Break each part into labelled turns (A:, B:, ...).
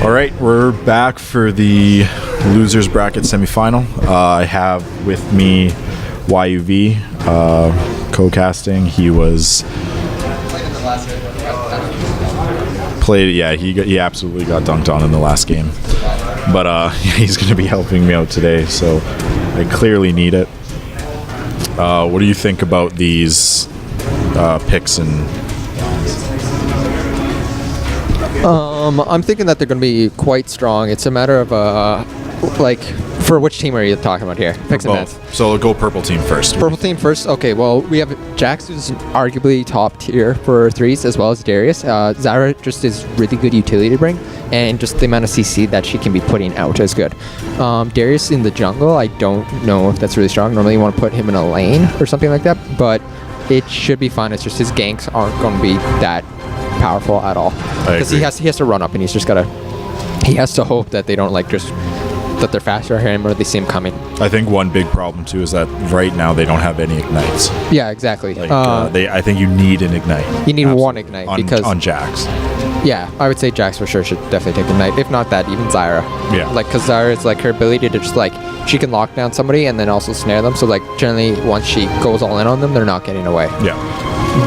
A: All right, we're back for the losers bracket semifinal. I have with me YUV co-casting. He was played. Yeah, he absolutely got dunked on in the last game. But he's going to be helping me out today, so I clearly need it. What do you think about these picks and?
B: I'm thinking that they're going to be quite strong. It's a matter of, for which team are you talking about here? Picks and bets.
A: So we'll go purple team first.
B: Purple team first. Okay, well, we have Jax, who's arguably top tier for threes, as well as Darius. Zyra just is really good utility to bring, and just the amount of CC that she can be putting out is good. Darius in the jungle, I don't know if that's really strong. Normally you want to put him in a lane or something like that, but it should be fine. It's just his ganks aren't going to be that powerful at all, because he has to run up, and he has to hope that they don't that they're faster at him or they see him coming.
A: I think one big problem too is that right now they don't have any ignites.
B: Yeah, exactly.
A: I think you need an ignite.
B: You need one ignite
A: on Jax.
B: Yeah, I would say Jax for sure should definitely take ignite. If not that, even Zyra.
A: Yeah.
B: Because Zyra is her ability to just she can lock down somebody and then also snare them. So generally once she goes all in on them, they're not getting away.
A: Yeah.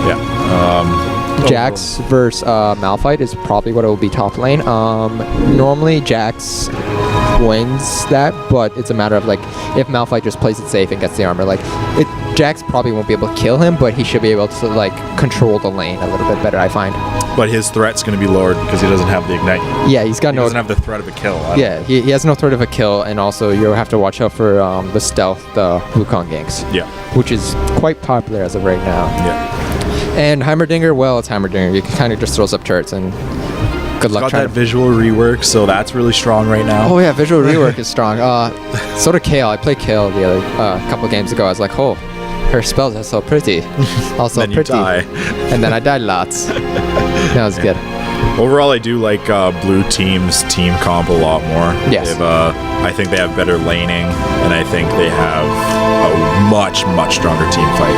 A: Yeah.
B: Jax versus Malphite is probably what it will be top lane. Normally Jax wins that, but it's a matter of if Malphite just plays it safe and gets the armor. Jax probably won't be able to kill him, but he should be able to control the lane a little bit better, I find.
A: But his threat's going to be lowered because he doesn't have the ignite.
B: Yeah, he doesn't
A: have the threat of a kill.
B: Yeah, he has no threat of a kill, and also you have to watch out for the stealth, the Wukong ganks.
A: Yeah.
B: Which is quite popular as of right now.
A: Yeah.
B: And Heimerdinger, well, it's Heimerdinger. He kind of just throws up turrets, and good luck.
A: Got that visual rework, so that's really strong right now.
B: Oh yeah, visual rework is strong. So did Kale. I played Kale the other couple games ago. I was like, oh, her spells are so pretty. Also
A: then
B: pretty.
A: You die.
B: And then I died lots. That was good.
A: Overall, I do like blue team's team comp a lot more.
B: Yes.
A: I think they have better laning, and I think they have a much, much stronger team fight.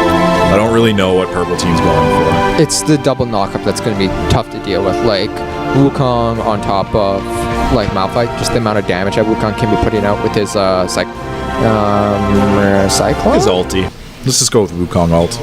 A: I don't really know what purple team's going for.
B: It's the double knockup that's going to be tough to deal with. Wukong on top of Malphite, just the amount of damage that Wukong can be putting out with his Cyclone?
A: His ulti. Let's just go with Wukong ult.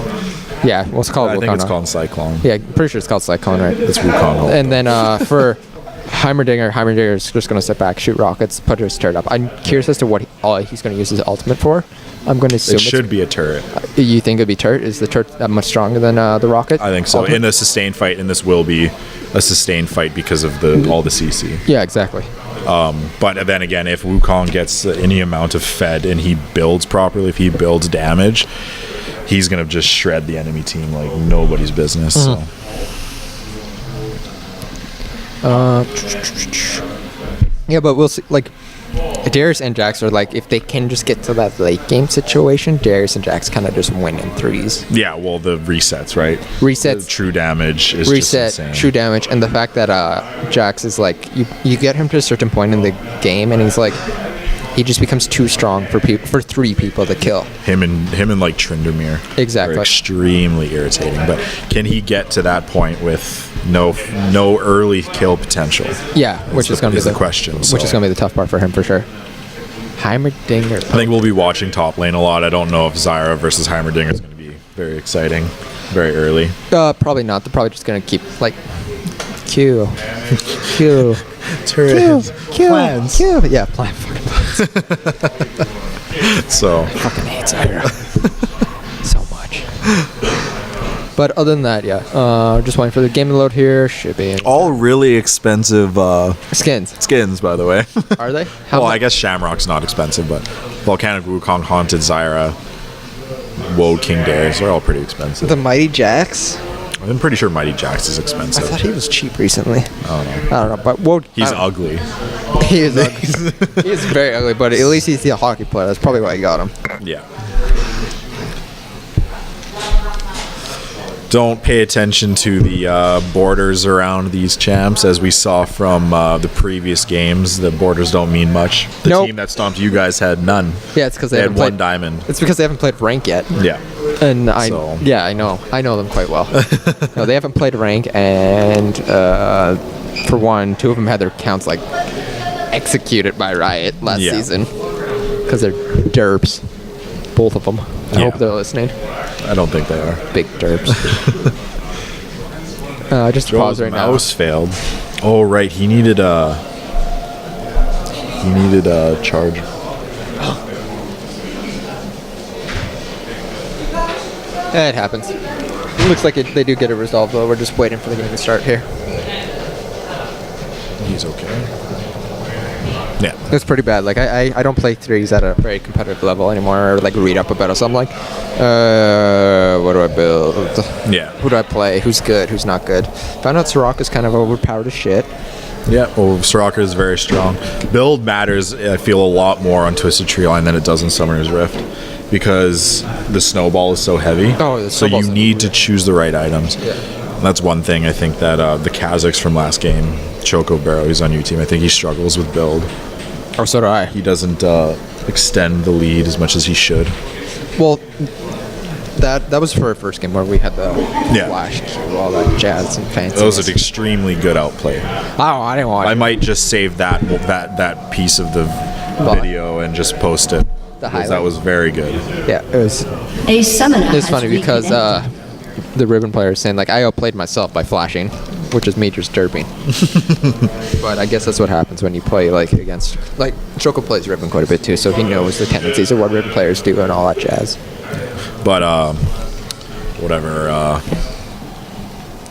B: Yeah, what's called Wukong?
A: I think it's called Cyclone.
B: Yeah, pretty sure it's called Cyclone, right?
A: It's Wukong ult.
B: And then for Heimerdinger is just going to sit back, shoot rockets, put his turret up. I'm curious as to what he's going to use his ultimate for. I'm going to assume
A: it should be a turret.
B: You think it'd be turret? Is the turret that much stronger than the rocket?
A: I think so. Ultimate? In a sustained fight, and this will be a sustained fight because of all the CC.
B: Yeah, exactly.
A: But then again, if Wukong gets any amount of fed and he builds properly, if he builds damage, he's going to just shred the enemy team like nobody's business.
B: Mm-hmm. Yeah, but we'll see. Darius and Jax are if they can just get to that late game situation, Darius and Jax kind of just win in threes.
A: Yeah, well, the resets, right?
B: Resets.
A: The true damage is just insane.
B: True damage, and the fact that Jax is you get him to a certain point in the game, and he's he just becomes too strong for three people to kill.
A: Him and Tryndamere.
B: Exactly.
A: Are extremely irritating. But can he get to that point with no early kill potential?
B: Yeah, which is going to be
A: the question.
B: Which is going to be the tough part for him for sure. Heimerdinger.
A: I think we'll be watching top lane a lot. I don't know if Zyra versus Heimerdinger is going to be very exciting, very early.
B: Probably not. They're probably just going to keep Q.
A: Turret. Plans.
B: Q. Yeah, plan fucking plans.
A: So.
B: Fucking hate Zyra. So much. But other than that, yeah. Just waiting for the game to load here. Should be.
A: All really expensive skins, by the way.
B: Are they?
A: I guess Shamrock's not expensive, but Volcanic Wukong, Haunted Zyra, Woe King Darius are all pretty expensive.
B: The Mighty Jax?
A: I'm pretty sure Mighty Jax is expensive.
B: I thought he was cheap recently.
A: I
B: don't know, but
A: he's ugly.
B: He is ugly. He is very ugly, but at least he's a hockey player. That's probably why I got him.
A: Yeah. Don't pay attention to the borders around these champs, as we saw from the previous games. The borders don't mean much. The team that stomped you guys had none.
B: Yeah, it's because they
A: had one diamond.
B: It's because they haven't played rank yet.
A: Yeah.
B: And I know them quite well. No, they haven't played rank, and for one, 2 of them had their accounts like executed by Riot last season because they're derps. Both of them. I hope they're listening.
A: I don't think they are.
B: Big derps. Just pause right now.
A: Mouse failed. Oh right, he needed a charge.
B: It happens. It looks like they do get it resolved though. We're just waiting for the game to start here.
A: He's okay. Yeah.
B: It's pretty bad. Like I don't play threes at a very competitive level anymore, or like read up about it. So I'm like, what do I build?
A: Yeah.
B: Who do I play? Who's good? Who's not good? Found out Soraka's kind of overpowered as shit.
A: Yeah, well, Soraka is very strong. Build matters, I feel, a lot more on Twisted Tree Line than it does in Summoner's Rift, because the snowball is so heavy.
B: Oh,
A: so you need to choose the right items.
B: Yeah.
A: That's one thing I think that the Kazakhs from last game, Choco Barrow, he's on your team. I think he struggles with build.
B: Oh, so do I.
A: He doesn't extend the lead as much as he should.
B: Well, that was for our first game where we had the flash Q, all that jazz and fancy.
A: That was an extremely good outplay.
B: Oh, I didn't watch.
A: I might just save that piece of the video and just post it. Because that was very good.
B: Yeah, it was.
C: A summoner.
B: It's funny because the Ribbon player is saying like I outplayed myself by flashing, which is me just derping. But I guess that's what happens when you play like against like Choco plays Ribbon quite a bit too, so he knows the tendencies of what Ribbon players do and all that jazz.
A: But whatever.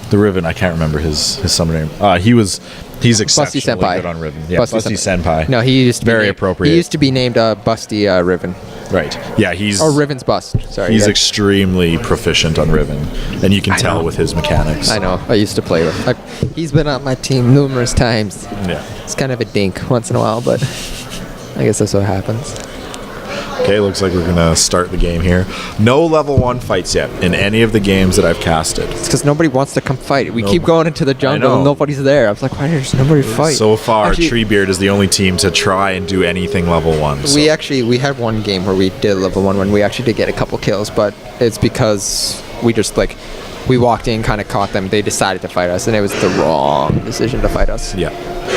A: The Riven, I can't remember his summoner name. He's exceptionally good on Riven. Yeah, Busty Senpai.
B: No, he used to
A: very appropriate.
B: He used to be named Busty Riven.
A: Right. Yeah, he's.
B: Oh, Riven's bust. Sorry.
A: He's extremely proficient on Riven, and you can tell with his mechanics.
B: I know. I used to play with. He's been on my team numerous times.
A: Yeah.
B: It's kind of a dink once in a while, but I guess that's what happens.
A: Okay, looks like we're gonna start the game here. No level 1 fights yet in any of the games that I've casted.
B: It's because nobody wants to come fight. We keep going into the jungle and nobody's there. I was like, why does nobody fight?
A: So far, Treebeard is the only team to try and do anything level 1. So.
B: We had one game where we did level 1 when we actually did get a couple kills, but it's because we just like we walked in, kind of caught them. They decided to fight us, and it was the wrong decision to fight us.
A: Yeah.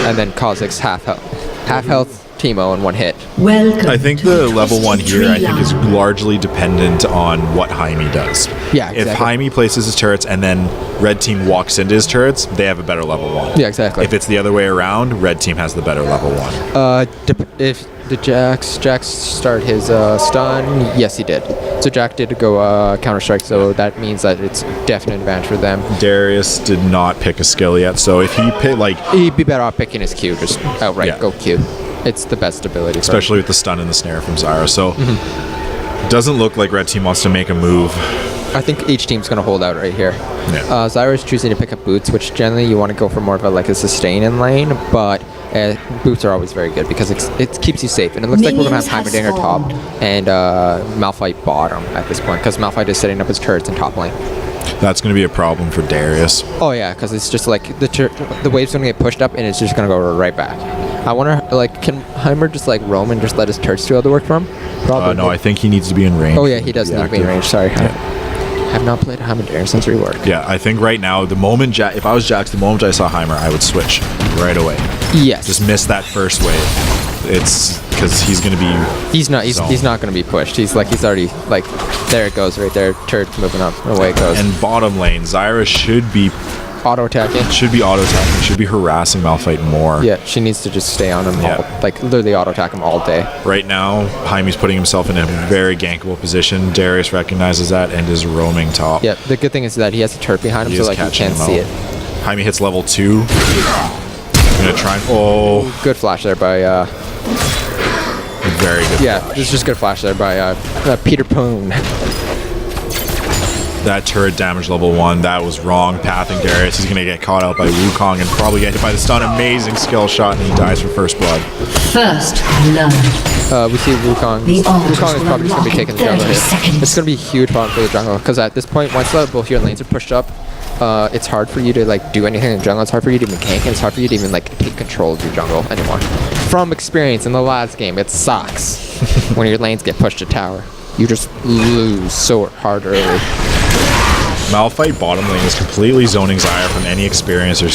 B: And then Kazakh's half health. Teemo in one hit.
C: Welcome.
A: I think the level 1 here, I think, is largely dependent on what Jaime does.
B: Yeah, exactly.
A: If Jaime places his turrets and then red team walks into his turrets, they have a better level 1.
B: Yeah, exactly.
A: If it's the other way around, red team has the better level 1.
B: If the Jax start his stun, yes, he did. So Jack did go counter strike, so that means that it's definite advantage for them.
A: Darius did not pick a skill yet, so if he pick
B: he'd be better off picking his Q, just outright go Q. It's the best ability.
A: Especially with the stun and the snare from Zyra. So it doesn't look like red team wants to make a move.
B: I think each team's going to hold out right here.
A: Yeah.
B: Zyra's choosing to pick up boots, which generally you want to go for more of a sustain in lane, but boots are always very good because it keeps you safe. And it looks like we're going to have Heimerdinger top and Malphite bottom at this point because Malphite is setting up his turrets in top lane.
A: That's going to be a problem for Darius.
B: Oh yeah, because it's just like the wave's going to get pushed up and it's just going to go right back. I wonder, can Heimer just roam and just let his turrets do all the work for him? Probably.
A: No, I think he needs to be in range.
B: Oh yeah, he does need to be in range. Sorry. Yeah. I have not played Heimerdinger since rework.
A: Yeah, I think right now, if I was Jax, the moment I saw Heimer, I would switch right away.
B: Yes.
A: Just miss that first wave. It's because he's going to be.
B: He's not going to be pushed. He's already there. It goes right there. Turret moving up. Away it goes.
A: And bottom lane, Zyra should be
B: auto attacking.
A: Should be harassing Malphite more.
B: Yeah, she needs to just stay on him. Literally auto attack him all day.
A: Right now, Jaime's putting himself in a very gankable position. Darius recognizes that and is roaming top.
B: Yeah, the good thing is that he has a turret behind him, so he can't see it.
A: Jaime hits level 2. I'm gonna try and
B: good flash there by
A: very good.
B: Yeah,
A: flash.
B: this is just good flash there by Peter Poon.
A: That turret damage level 1, that was wrong. Pathing Darius, he's gonna get caught out by Wukong and probably get hit by the stun. Amazing skill shot, and he dies for first blood.
C: First blood.
B: We see Wukong. Wukong is probably just gonna be taking the jungle here. It's gonna be a huge problem for the jungle because at this point, once both your lanes are pushed up, it's hard for you to do anything in the jungle. It's hard for you to even gank, and it's hard for you to even take control of your jungle anymore. From experience in the last game, it sucks when your lanes get pushed to tower. You just lose so hard early.
A: Malphite bottom lane is completely zoning Zyra from any experience or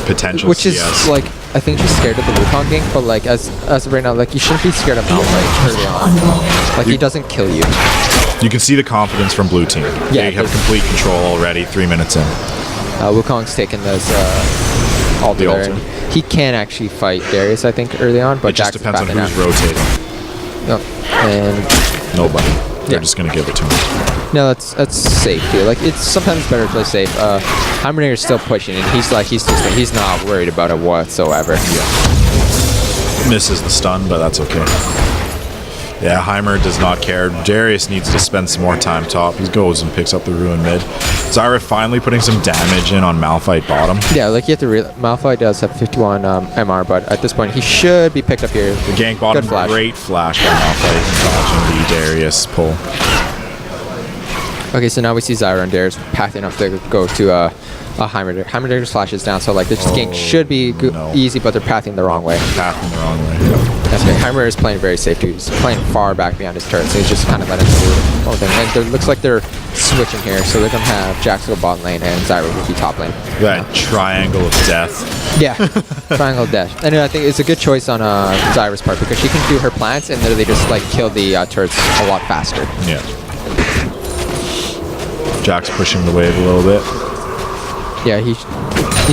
A: potential
B: Which
A: CS.
B: is like, I think she's scared of the Wukong gank, but like as of right now, like you shouldn't be scared of Malphite early on. Like he doesn't kill you.
A: You can see the confidence from blue team.
B: Yeah,
A: They have complete control already 3 minutes in.
B: Wukong's taken this ult
A: The
B: there.
A: ult.
B: And he can actually fight Darius, I think, early on, but
A: It just
B: Jax is
A: depends on
B: backing
A: who's
B: out.
A: rotating.
B: Oh, and
A: Nobody. They're
B: Yeah.
A: just going to give it to him.
B: no, that's safe too. Like it's sometimes better to play safe. Heimerdinger's still pushing, and he's not worried about it whatsoever.
A: Misses the stun, but that's okay. Yeah, Heimer does not care. Darius needs to spend some more time top. He goes and picks up the Ruin mid. Zyra finally putting some damage in on Malphite bottom.
B: Yeah, like you have to Malphite does have 51 MR, but at this point he should be picked up here.
A: The gank bottom,
B: Good flash.
A: great flash by Malphite and dodging the Darius pull.
B: Okay, so now we see Zyra and Darius pathing up to go to a Heimerdinger. Heimerdinger's flash is down, so like this gank should be
A: no.
B: easy, but they're pathing the wrong way.
A: Pathing the wrong way.
B: Okay, Heimer is playing very safe too. He's playing far back behind his turret, so he's just kind of letting him do the whole thing. And it looks like they're switching here, so they're going to have Jax go bottom lane and Zyra will be top lane.
A: That triangle of death.
B: Yeah, triangle dash. And I think it's a good choice on Zyra's part because she can do her plants and literally just like kill the turrets a lot faster.
A: Yeah. Jack's pushing the wave a little bit.
B: Yeah, he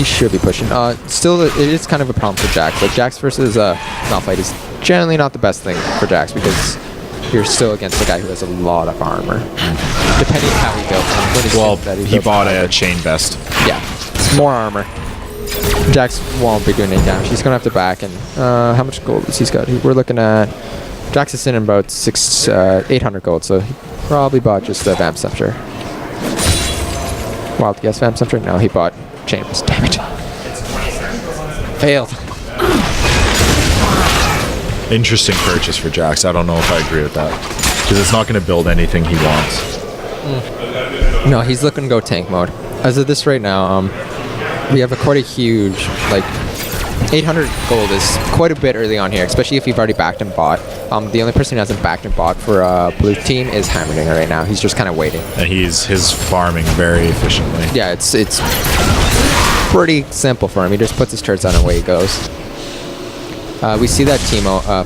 B: should be pushing. Still, it is kind of a problem for Jax. Like Jax versus Malphite is generally not the best thing for Jax because you're still against a guy who has a lot of armor. Depending on how he built him. When
A: Well, he bought a chain vest.
B: Yeah, more armor. Jax won't be doing any damage. He's gonna have to back. And how much gold has he got? We're looking at Jax is in about 800 gold, so he probably bought just a Vamp Scepter. Wild guess Vamp Scepter? No, he bought Chains. Damn it. Failed.
A: Interesting purchase for Jax. I don't know if I agree with that. Because it's not going to build anything he wants.
B: No, he's looking to go tank mode. As of this right now, we have quite a huge, like, 800 gold is quite a bit early on here, especially if you've already backed and bought. The only person who hasn't backed and bought for blue team is Heimerdinger right now. He's just kind of waiting.
A: And he's farming very efficiently.
B: Yeah, it's pretty simple for him. He just puts his turrets on and away he goes. We see that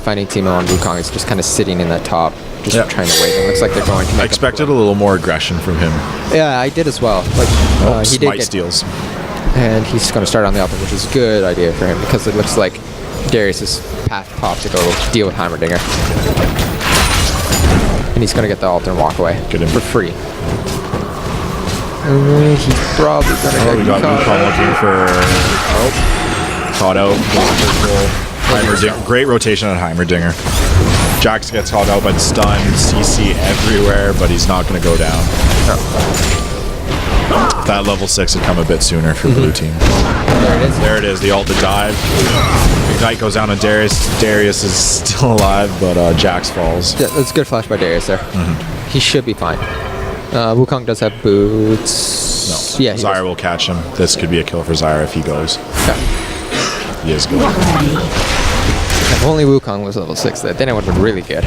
B: finding Teemo on Wukong is just kind of sitting in that top, just trying to wait. It looks like they're going to make
A: I expected a little more aggression from him.
B: Yeah, I did as well. Like he did
A: Smite
B: get
A: steals.
B: and he's going to start on the Alpha, which is a good idea for him because it looks like Darius is path top to go deal with Heimerdinger. And he's going to get the ult and walk away for free. He's probably going to get
A: We got Wukong looking for... Oh. Caught out. Heimerdinger. Great rotation on Heimerdinger. Jax gets caught out by the stun. CC everywhere, but he's not going to go down. That level 6 had come a bit sooner for blue team.
B: There it is.
A: There it is, the ult to dive. Ignite goes down on Darius. Darius is still alive, but Jax falls.
B: Yeah, that's a good flash by Darius there. He should be fine. Wukong does have boots.
A: No.
B: Yeah, he
A: Zyra
B: does.
A: will catch him. This could be a kill for Zyra if he goes.
B: Okay.
A: He is good.
B: If only Wukong was level 6, then it would have been really good.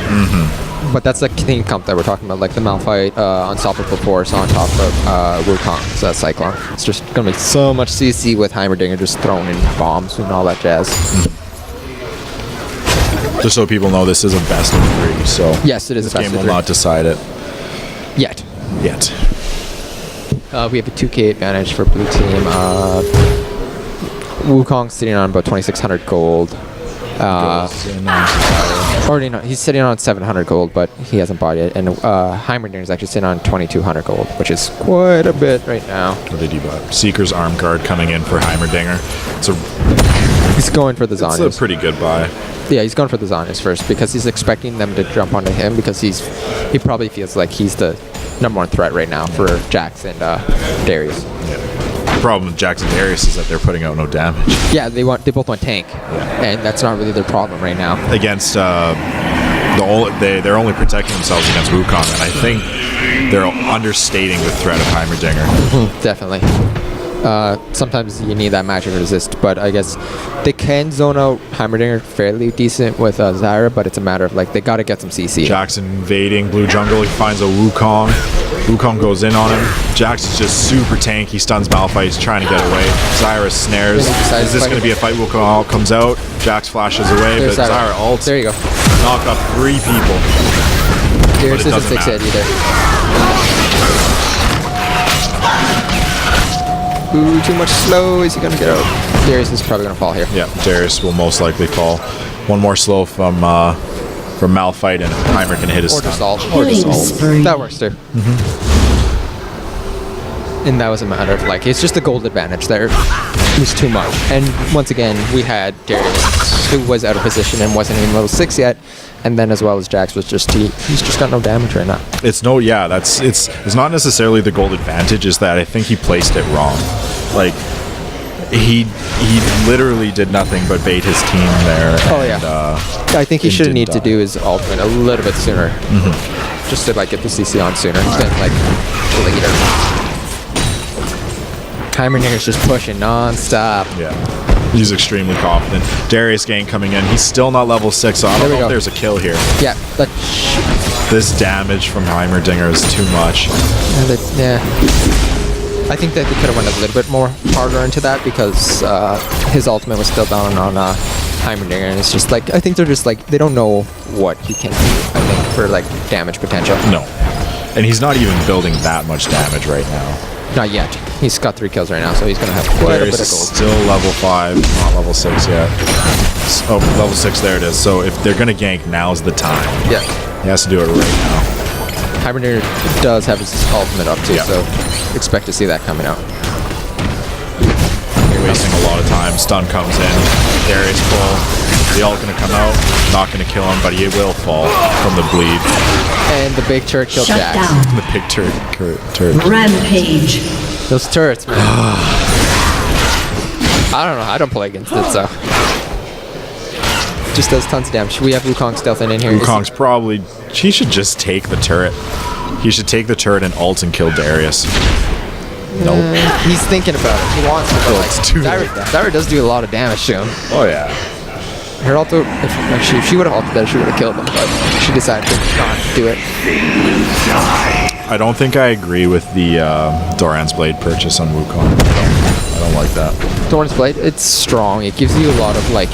B: But that's the team comp that we're talking about, like the Malphite Unstoppable Force on top of Wukong, so that's Cyclone. It's just going to make so much CC with Heimerdinger just throwing in bombs and all that jazz.
A: Just so people know, this is a best of 3, so
B: Yes, it is
A: this
B: a best
A: game
B: of
A: will
B: 3.
A: not decide it
B: Yet.
A: yet.
B: We have a 2k advantage for blue team. Wukong's sitting on about 2,600 gold. Already not. He's sitting on 700 gold, but he hasn't bought it. And Heimerdinger is actually sitting on 2,200 gold, which is quite a bit right now.
A: What did he buy? Seeker's arm guard coming in for Heimerdinger.
B: He's going for the
A: It's
B: Zhonya's.
A: a pretty good buy.
B: Yeah, he's going for the Zhonya's first because he's expecting them to jump onto him because he probably feels like he's the #1 threat right now for Jax and Darius.
A: Yeah. The problem with Jax and Darius is that they're putting out no damage.
B: Yeah, they both want tank, and that's not really their problem right now.
A: Against they're only protecting themselves against Wukong, and I think they're understating the threat of Heimerdinger.
B: Definitely. Sometimes you need that magic resist, but I guess they can zone out Heimerdinger fairly decent with Zyra, but it's a matter of like they got to get some CC.
A: Jackson invading blue jungle. He finds a Wukong. Wukong goes in on him. Jax is just super tanky, stuns Malphite. He's trying to get away. Zyra snares. Is this going to be a fight? Wukong comes out. Jax flashes away, but Zyra ults.
B: There you go.
A: Knock up 3 people.
B: Darius isn't 6 hit either. Ooh, too much slow. Is he going to get out? Darius is probably going to fall here.
A: Yeah, Darius will most likely fall. One more slow from Malphite, and Heimer can hit his stun.
B: Or Dissolve. That works too. And that was a matter of like, it's just a gold advantage there. It was too much. And once again, we had Darius, who was out of position and wasn't even level 6 yet. And then as well as Jax was just, he's just got no damage right now.
A: It's not necessarily the gold advantage, is that I think he placed it wrong. Like, he literally did nothing but bait his team there.
B: Oh yeah. I think he should need to do his ultimate a little bit sooner. Just to like get the CC on sooner. Then like later. Heimerdinger's just pushing non-stop.
A: Yeah. He's extremely confident. Darius gang coming in. He's still not level 6, so I don't know if there's a kill here.
B: Yeah.
A: This damage from Heimerdinger is too much.
B: Yeah. I think that they could have went a little bit more harder into that because his ultimate was still down on Heimerdinger, and it's just like, I think they're just like, they don't know what he can do, I think, for like damage potential.
A: No. And he's not even building that much damage right now.
B: Not yet. He's got 3 kills right now, so he's going to have quite
A: Darius
B: a bit of gold.
A: Still level 5, not level 6 yet. Oh, level 6, there it is. So if they're going to gank, now's the time.
B: Yeah.
A: He has to do it right now.
B: Heimerdinger does have his ultimate up too, so expect to see that coming out.
A: You're wasting a lot of time. Stun comes in. Darius full. The ult going to come out. Not going to kill him, but he will fall from the bleed.
B: And the big turret killed
C: Shut
B: Jax.
C: down.
A: The big turret.
C: Rampage.
B: Those turrets, man. I don't know. I don't play against it, so. Just does tons of damage. We have Wukong stealthing in here.
A: Wukong's probably... He should just take the turret. He should take the turret and ult and kill Darius. Nope.
B: He's thinking about it. He wants to, but like, Zyra does do a lot of damage to him.
A: Oh, yeah.
B: Her ult, if she would have ulted there, she would have killed him, but she decided to not do it.
A: I don't think I agree with the Doran's Blade purchase on Wukong. I don't like that.
B: Doran's Blade, it's strong. It gives you a lot of like,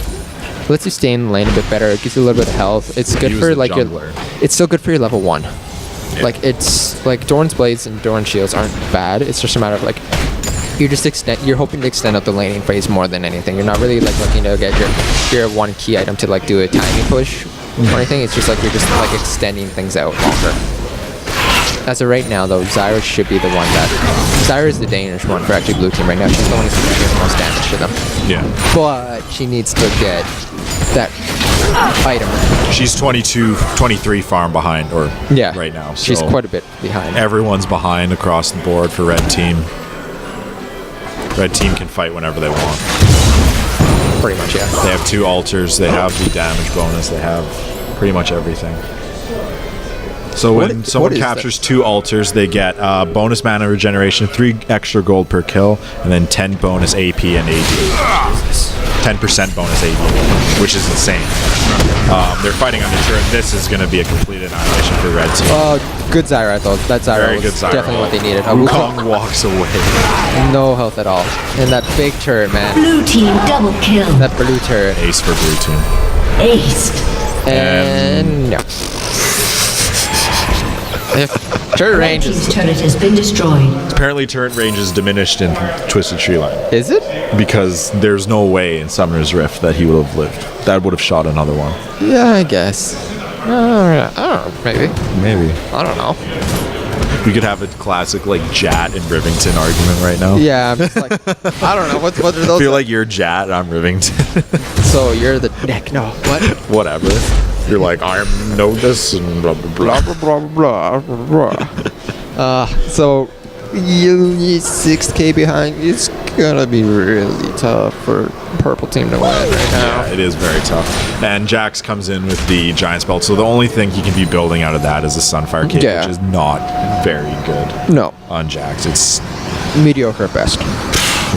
B: lets you stay in the lane a bit better. It gives you a little bit of health. It's good for like it's still good for your level 1. Yeah. Like it's like Doran's Blades and Doran's Shields aren't bad. It's just a matter of like you're hoping to extend out the laning phase more than anything. You're not really like looking to get your one key item to like do a timing push or anything. It's just like you're just like extending things out longer. As of right now, though, Zyra should be the one that... Zyra is the dangerous one for actually blue team right now. She's the one who's doing the most damage to them.
A: Yeah.
B: But she needs to get that item.
A: She's 23 farm behind, or right now. So
B: she's quite a bit behind.
A: Everyone's behind across the board for red team. Red team can fight whenever they want.
B: Pretty much, yeah.
A: They have 2 altars. They have the damage bonus. They have pretty much everything. So when someone captures 2 altars, they get bonus mana regeneration, 3 extra gold per kill, and then 10 bonus AP and AD. 10% bonus AD, which is insane. They're fighting on the turret. This is going to be a complete annihilation for red team.
B: Good Zyra, I thought. That Zyra was definitely what they needed.
A: Wukong walks away.
B: No health at all. And that big turret, man.
C: Blue team double kill.
B: That blue turret.
A: Ace for blue team.
C: Aced.
B: And no. Turret range is...
C: turret has been destroyed.
A: Apparently turret range is diminished in Twisted Tree Line.
B: Is it?
A: Because there's no way in Summoner's Rift that he would have lived. That would have shot another one.
B: Yeah, I guess. I don't know, maybe.
A: Maybe.
B: I don't know.
A: We could have a classic like Jat and Rivington argument right now.
B: Yeah, I'm just like, I don't know. What are those?
A: I feel like you're Jat and I'm Rivington.
B: So you're the neck. No, what?
A: Whatever. You're like, I know this and blah, blah, blah.
B: Blah, blah, blah, blah, blah. So, you 6k behind. It's going to be really tough for purple team to win right now.
A: Yeah, it is very tough. And Jax comes in with the Giant's Belt, so the only thing he can be building out of that is a Sunfire Cape, which is not very good
B: No.
A: on Jax. It's
B: mediocre at best.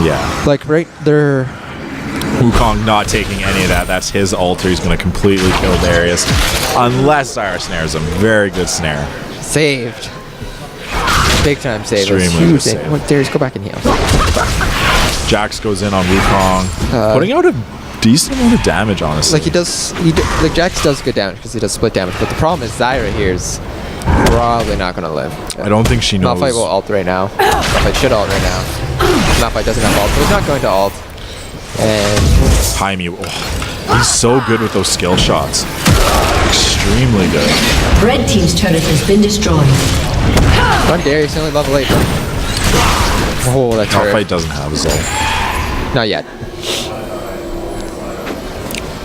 A: Yeah.
B: Like right there.
A: Wukong not taking any of that. That's his altar. He's going to completely kill Darius. Unless Zyra snares him. Very good snare.
B: Saved. Big time save.
A: Extremely good save.
B: What, Darius, go back and heal.
A: Jax goes in on Wukong. Putting out a decent amount of damage, honestly.
B: Like he does, like Jax does good damage because he does split damage. But the problem is Zyra here is probably not going to live.
A: I don't think she knows.
B: Malphite will ult right now. Malphite should ult right now. Malphite doesn't have ult, but he's not going to ult. And
A: Jaime, he's so good with those skill shots. Extremely good.
C: Red team's turret has been destroyed.
B: run Darius, only level 8. Oh, that's hurt.
A: Malphite doesn't have his ult.
B: Not yet.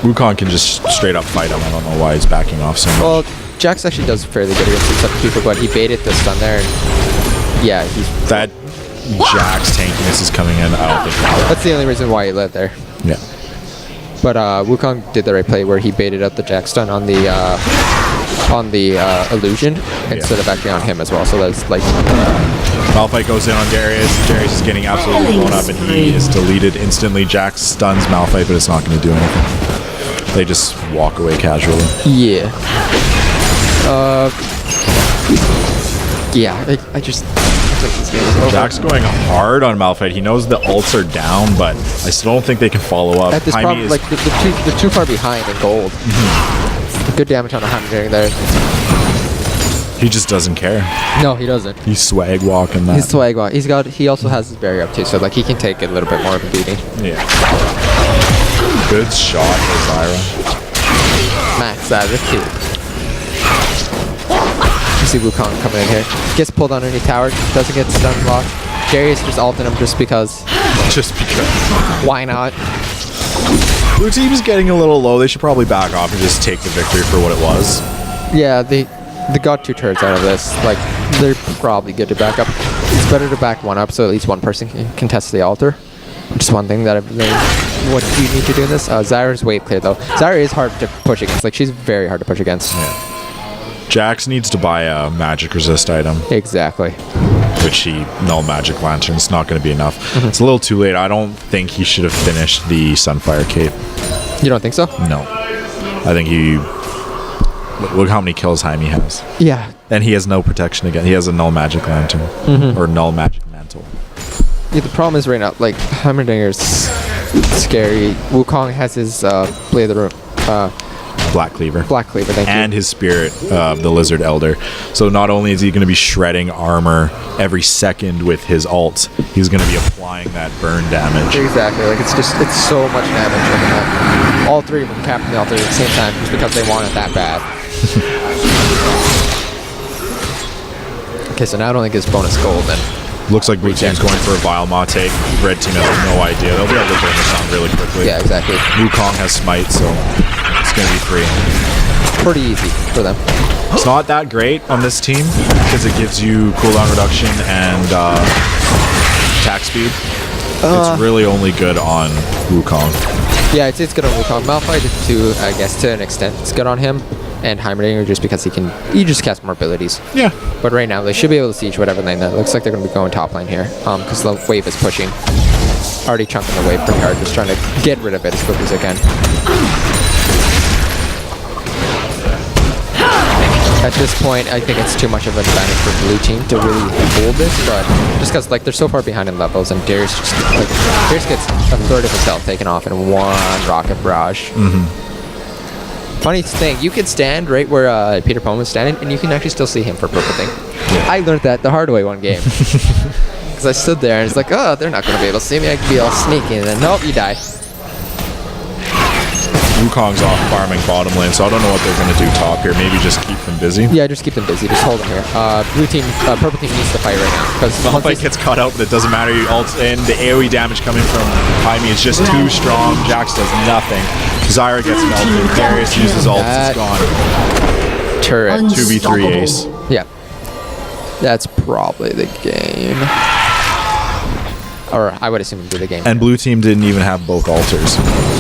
A: Wukong can just straight up fight him. I don't know why he's backing off so much.
B: Well, Jax actually does fairly good against these type of people, but he baited the stun there, and yeah, he's...
A: That Jax tankiness is coming in. I don't think
B: That's the only reason why he lived there.
A: Yeah.
B: But Wukong did the right play where he baited up the Jax stun on the illusion instead of acting on him as well. So that's like...
A: Malphite goes in on Darius. Darius is getting absolutely blown up, and he is deleted instantly. Jax stuns Malphite, but it's not going to do anything. They just walk away casually.
B: Yeah. Yeah, I just...
A: Jack's going hard on Malphite. He knows the ults are down, but I still don't think they can follow up.
B: At this problem, like they're too far behind in gold. Good damage on 100 there.
A: He just doesn't care.
B: No, he doesn't.
A: He's swag walking that.
B: He's swag walk. He also has his barrier up too, so like he can take a little bit more of a beating.
A: Yeah. Good shot for Zyra.
B: Max Zyra too. You see Wukong coming in here. Gets pulled underneath tower. Doesn't get stun blocked. Darius just ulted him just because.
A: Just because.
B: Why not?
A: Blue team's getting a little low. They should probably back off and just take the victory for what it was.
B: Yeah, they got 2 turrets out of this. Like, they're probably good to back up. It's better to back one up so at least one person can contest the altar. Just one thing that I've learned. What do you need to do in this? Zyra's wave clear though. Zyra is hard to push against. Like, she's very hard to push against.
A: Yeah. Jax needs to buy a magic resist item.
B: Exactly.
A: Which he, no magic lantern. It's not going to be enough. It's a little too late. I don't think he should have finished the Sunfire Cape.
B: You don't think so?
A: No. I think he... Look how many kills Jaime has.
B: Yeah.
A: And he has no protection again. He has a null magic lantern. Or null magic mantle.
B: Yeah, the problem is right now, like, Heimerdinger's scary. Wukong has his Blade of the
A: Black Cleaver.
B: Black Cleaver, thank you.
A: And his Spirit, the Lizard Elder. So not only is he going to be shredding armor every second with his ult, he's going to be applying that burn damage.
B: Exactly. Like, it's so much damage. All 3 of them capping the altar at the same time just because they want it that bad. Okay, so now it only gives bonus gold then.
A: Looks like Blue Team's going for a Vile Maw take. Red Team has no idea. They'll be able to burn this down really quickly.
B: Yeah, exactly.
A: Wukong has Smite, so it's going to be free.
B: Pretty easy for them.
A: It's not that great on this team because it gives you cooldown reduction and attack speed. It's really only good on Wukong.
B: Yeah, it's good on Wukong. Malphite too, I guess, to an extent. It's good on him. And Heimerdinger just because he just casts more abilities. Yeah. But right now, they should be able to siege whatever lane that looks like they're going to be going top lane here. Because the wave is pushing. Already chunking the wave pretty hard, just trying to get rid of it as quickly as I can. At this point, I think it's too much of an advantage for Blue Team to really hold this, but just because like they're so far behind in levels, and Darius just like Darius gets a third of his health taken off in one rocket barrage. Funny thing, you can stand right where Peter Pan was standing, and you can actually still see him for purple thing. I learned that the hard way one game. Because I stood there and it's like, oh, they're not going to be able to see me. I can be all sneaky, and then nope, you die.
A: Wukong's off farming bottom lane, so I don't know what they're going to do top here. Maybe just keep them busy.
B: Yeah, just keep them busy. Just hold them here. Blue team, purple team needs to fight right now. Because
A: Malphite gets caught out, but it doesn't matter. He ults in. The AoE damage coming from Jaime is just too strong. Jax does nothing. Zyra gets melted. Darius uses ult. It's gone.
B: Turret.
A: 2v3 ace.
B: Yeah. That's probably the game. Or I would assume it'd be the game.
A: And Blue team didn't even have both altars.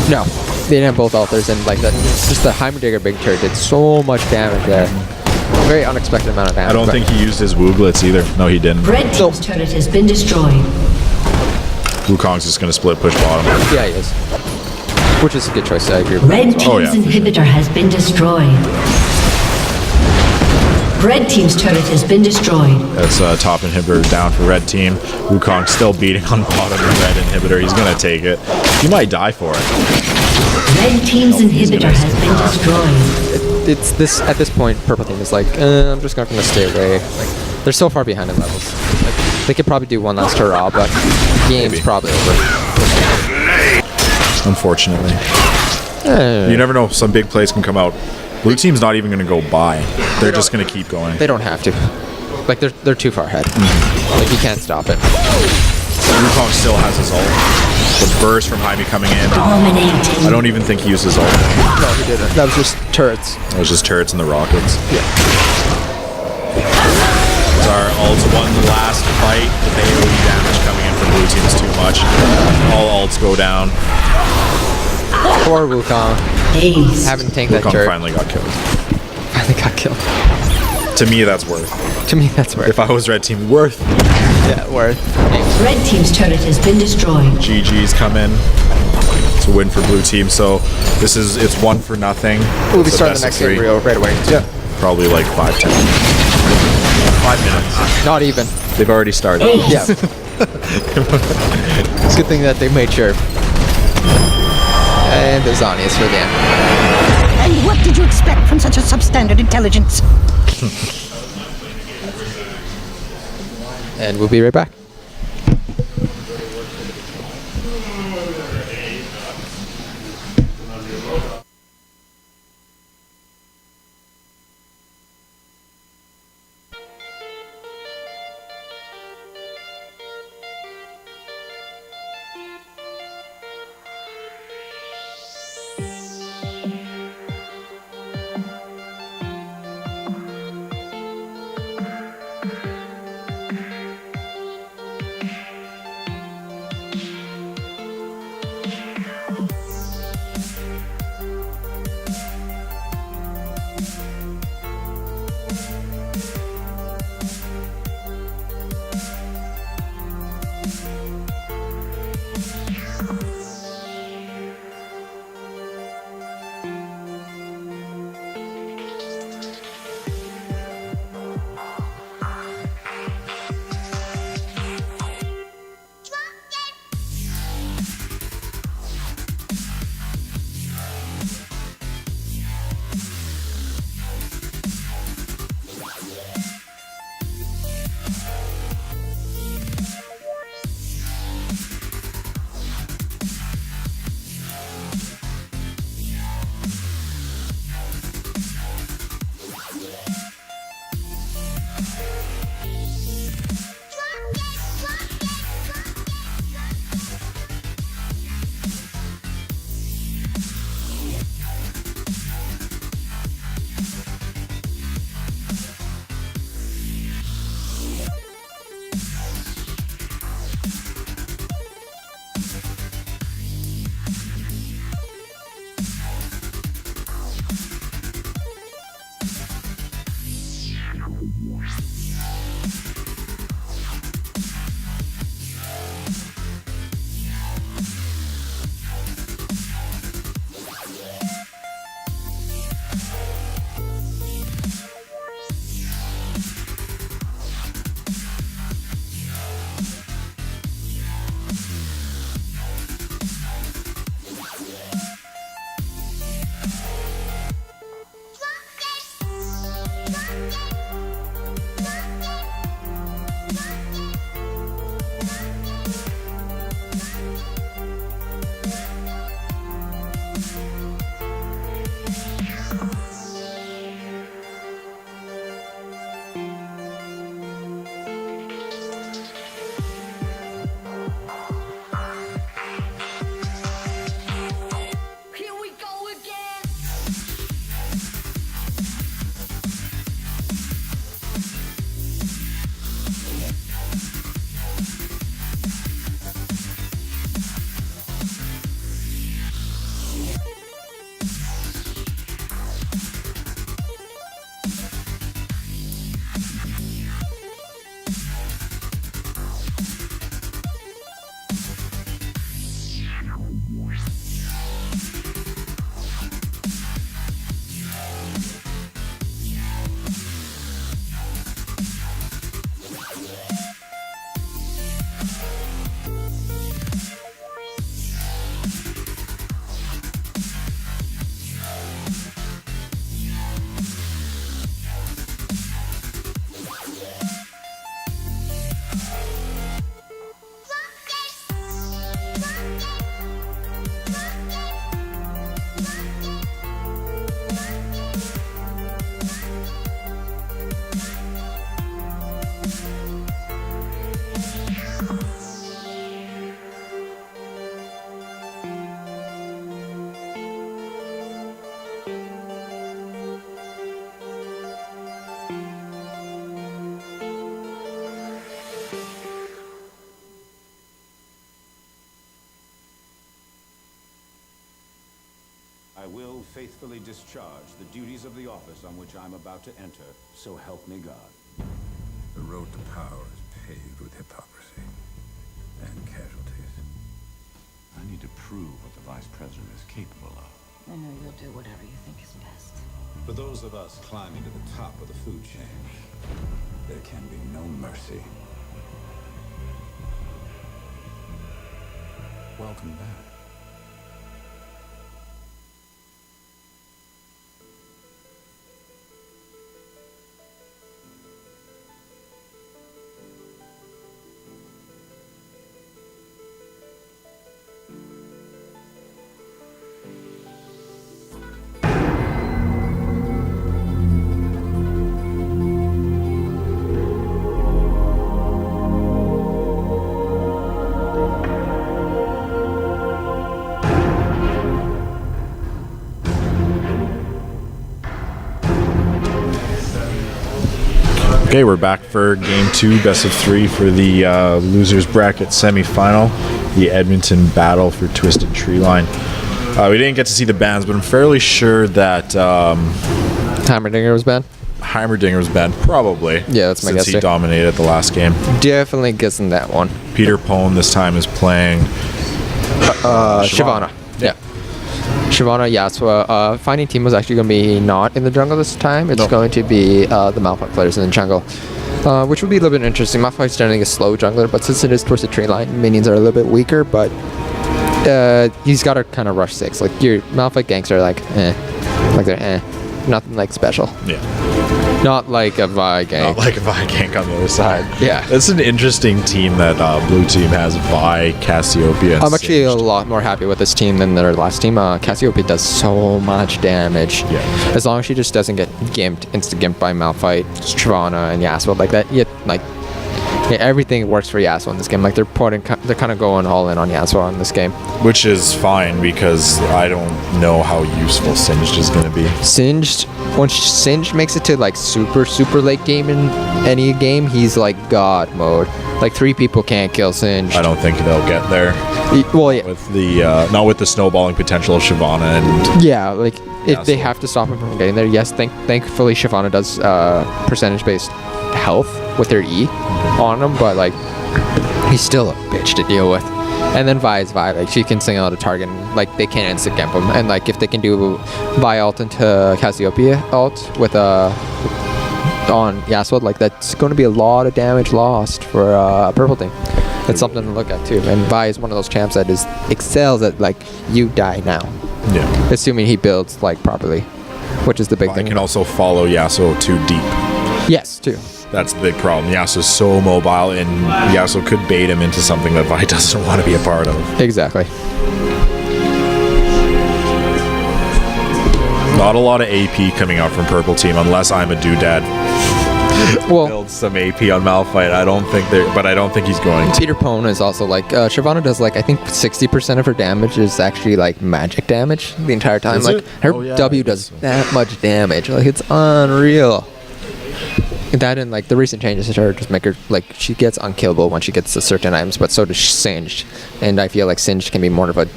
B: No. They didn't have both altars, and like that, just the Heimerdinger big turret did so much damage there. Very unexpected amount of damage.
A: I don't think he used his Wooglets either. No, he didn't.
C: Red team's turret has been destroyed.
A: Wukong's just going to split push bottom.
B: Yeah, he is. Which is a good choice. I agree with
C: Red
B: that.
C: team's
A: Oh, yeah, for sure.
C: inhibitor has been destroyed. Red team's turret has been destroyed.
A: That's top inhibitor down for red team. Wukong still beating on bottom red inhibitor. He's going to take it. He might die for it.
C: Red team's inhibitor has been destroyed.
B: It's this at this point. Purple team is like, I'm just not going to stay away. Like, they're so far behind in levels. Like, they could probably do one last hurrah, but game's probably over.
A: Unfortunately. You never know. Some big plays can come out. Blue team's not even going to go by. They're just going to keep going.
B: They don't have to. Like, they're too far ahead. Like, you can't stop it.
A: Wukong still has his ult. The burst from Jaime coming in.
C: Dominating.
A: I don't even think he used his ult.
B: No, he didn't. That was just turrets.
A: It was just turrets and the rockets.
B: Yeah.
A: Our ults won the last fight. The AoE damage coming in from blue team is too much. All ults go down.
B: Poor Wukong.
C: Ace.
B: Having to tank that
A: Wukong
B: turret.
A: finally got killed.
B: Finally got killed.
A: To me, that's worth.
B: To me, that's worth.
A: If I was red team, worth.
B: Yeah, worth.
C: Red team's turret has been destroyed.
A: GG's come in. It's a win for blue team. So it's 1-0.
B: We'll be
A: It's a
B: starting
A: best
B: the
A: of
B: next game
A: three.
B: right away. Yeah.
A: Probably like 5-10. 5 minutes.
B: Not even.
A: They've already started.
B: Yeah. It's a good thing that they made sure. And the Zanias for the end.
D: And what did you expect from such a substandard intelligence?
B: And we'll be right back.
E: I will faithfully discharge the duties of the office on which I'm about to enter, so help me God.
F: The road to power is paved with hypocrisy and casualties.
E: I need to prove what the Vice President is capable of.
C: I know you'll do whatever you think is best.
F: For those of us climbing to the top of the food chain, there can be no mercy. Welcome back.
A: Okay, we're back for Game 2, best of 3 for the losers bracket semifinal, the Edmonton battle for Twisted Treeline. We didn't get to see the bands, but I'm fairly sure that
B: Heimerdinger was banned.
A: Heimerdinger was banned, probably.
B: Yeah, that's my
A: since
B: guess
A: he
B: too.
A: dominated the last game.
B: Definitely guessing that one.
A: Peter Pone this time is playing
B: Shyvana. Yeah. Shyvana Yasuo. Finding team was actually going to be not in the jungle this time. It's going to be the Malphite players in the jungle, which will be a little bit interesting. Malphite's generally a slow jungler, but since it is towards the tree line, minions are a little bit weaker, but he's got to kind of rush 6. Like, your Malphite ganks are like, like they're nothing like special.
A: Yeah.
B: Not like a Vi gank.
A: Not like a Vi gank on the other side.
B: Yeah.
A: It's an interesting team that Blue Team has Vi, Cassiopeia, and
B: I'm actually a
A: Singed.
B: lot more happy with this team than their last team. Cassiopeia does so much damage.
A: Yeah.
B: As long as she just doesn't get gimped, insta-gimped by Malphite, Shyvana, and Yasuo like that. Everything works for Yasuo in this game. Like, they're kind of going all in on Yasuo in this game.
A: Which is fine because I don't know how useful Singed is going to be.
B: Singed, once Singed makes it to like super late game in any game, he's like God mode. Like, 3 people can't kill Singed.
A: I don't think they'll get there.
B: Well, yeah.
A: With the not with the snowballing potential of Shyvana and
B: Yeah, like, if they
A: Yasuo.
B: have to stop him from getting there, yes, thankfully Shyvana does percentage-based health with their E on him, but like, he's still a bitch to deal with. And then Vi is Vi, like, she can single out a target and like they can't instant gamp him. And like, if they can do Vi ult into Cassiopeia ult with on Yasuo, like, that's going to be a lot of damage lost for purple team. It's something to look at too. And Vi is one of those champs that excels at like, you die now,
A: yeah.
B: assuming he builds like properly, which is the big
A: I
B: thing.
A: can also follow Yasuo too deep.
B: Yes, too.
A: That's the big problem. Yasuo's so mobile, and Yasuo could bait him into something that Vi doesn't want to be a part of.
B: Exactly.
A: Not a lot of AP coming out from Purple Team, unless I'm a doodad.
B: Well,
A: Build some AP on Malphite. I don't think he's going to.
B: Peter Pone is also like, Shyvana does like, I think 60% of her damage is actually like magic damage the entire time.
A: Is
B: like,
A: it?
B: her
A: Oh, yeah,
B: W
A: I
B: does
A: guess so.
B: that much damage. Like, it's unreal. That and like the recent changes to her just make her like, she gets unkillable when she gets to certain items, but so does Singed. And I feel like Singed can be more of a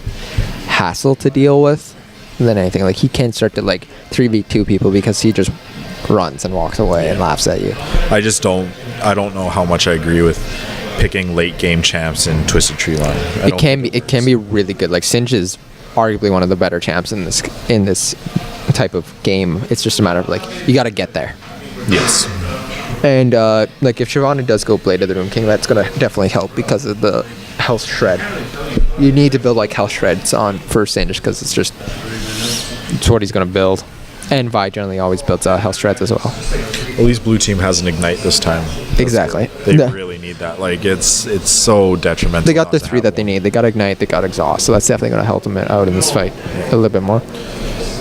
B: hassle to deal with than anything. Like, he can start to like 3v2 people because he just runs and walks away and laughs at you.
A: I don't know how much I agree with picking late game champs in Twisted Treeline.
B: It can be really good. Like, Singed is arguably one of the better champs in this type of game. It's just a matter of like, you got to get there.
A: Yes.
B: And like, if Shyvana does go Blade of the Rune King, that's gonna definitely help because of the health shred. You need to build like health shreds on for Singed because it's what he's gonna build. And Vi generally always builds health shreds as well.
A: At least Blue Team has an Ignite this time.
B: Exactly.
A: They
B: Yeah.
A: really need that. Like, it's so detrimental.
B: They got
A: not
B: the
A: to
B: 3
A: have
B: that they
A: one.
B: need. They got Ignite, they got Exhaust, so that's definitely gonna help them out in this fight a little bit more.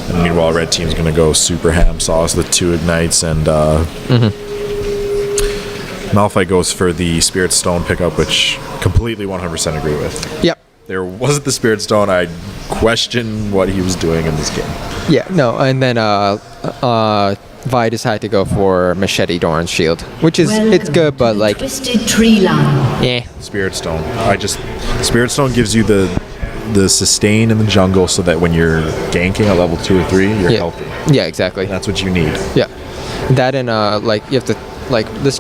A: And meanwhile, Red Team's going to go super ham sauce with 2 Ignites, and Malphite goes for the Spirit Stone pickup, which completely 100% agree with.
B: Yep.
A: There wasn't the Spirit Stone. I question what he was doing in this game.
B: Yeah, no, and then Vi decided to go for Machete Doran's shield, which is, it's good, but like,
C: Twisted Tree Line.
B: yeah.
A: Spirit Stone. Spirit Stone gives you the the sustain in the jungle so that when you're ganking at level 2 or 3, you're
B: Yeah.
A: healthy.
B: Yeah, exactly.
A: That's what you need.
B: Yeah, that and like you have to like this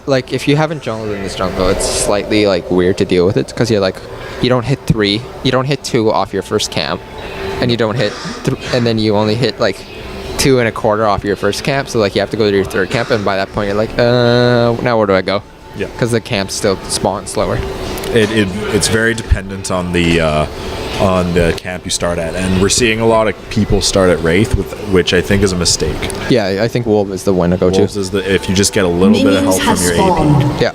B: like if you haven't jungled in this jungle, it's slightly like weird to deal with it because you're like you don't hit 3, you don't hit 2 off your first camp, and you don't hit and then you only hit like 2 1/4 off your first camp. So like you have to go to your third camp, and by that point you're like, now where do I go?
A: Yeah.
B: Because the camps still spawn slower.
A: It's very dependent on the camp you start at, and we're seeing a lot of people start at Wraith, which I think is a mistake.
B: Yeah, I think Wolf is the one to go
A: Wolves
B: to.
A: is if you just get a little bit of
C: Minions
A: help
C: have
A: from your
C: spawned.
A: AP.
B: Yeah.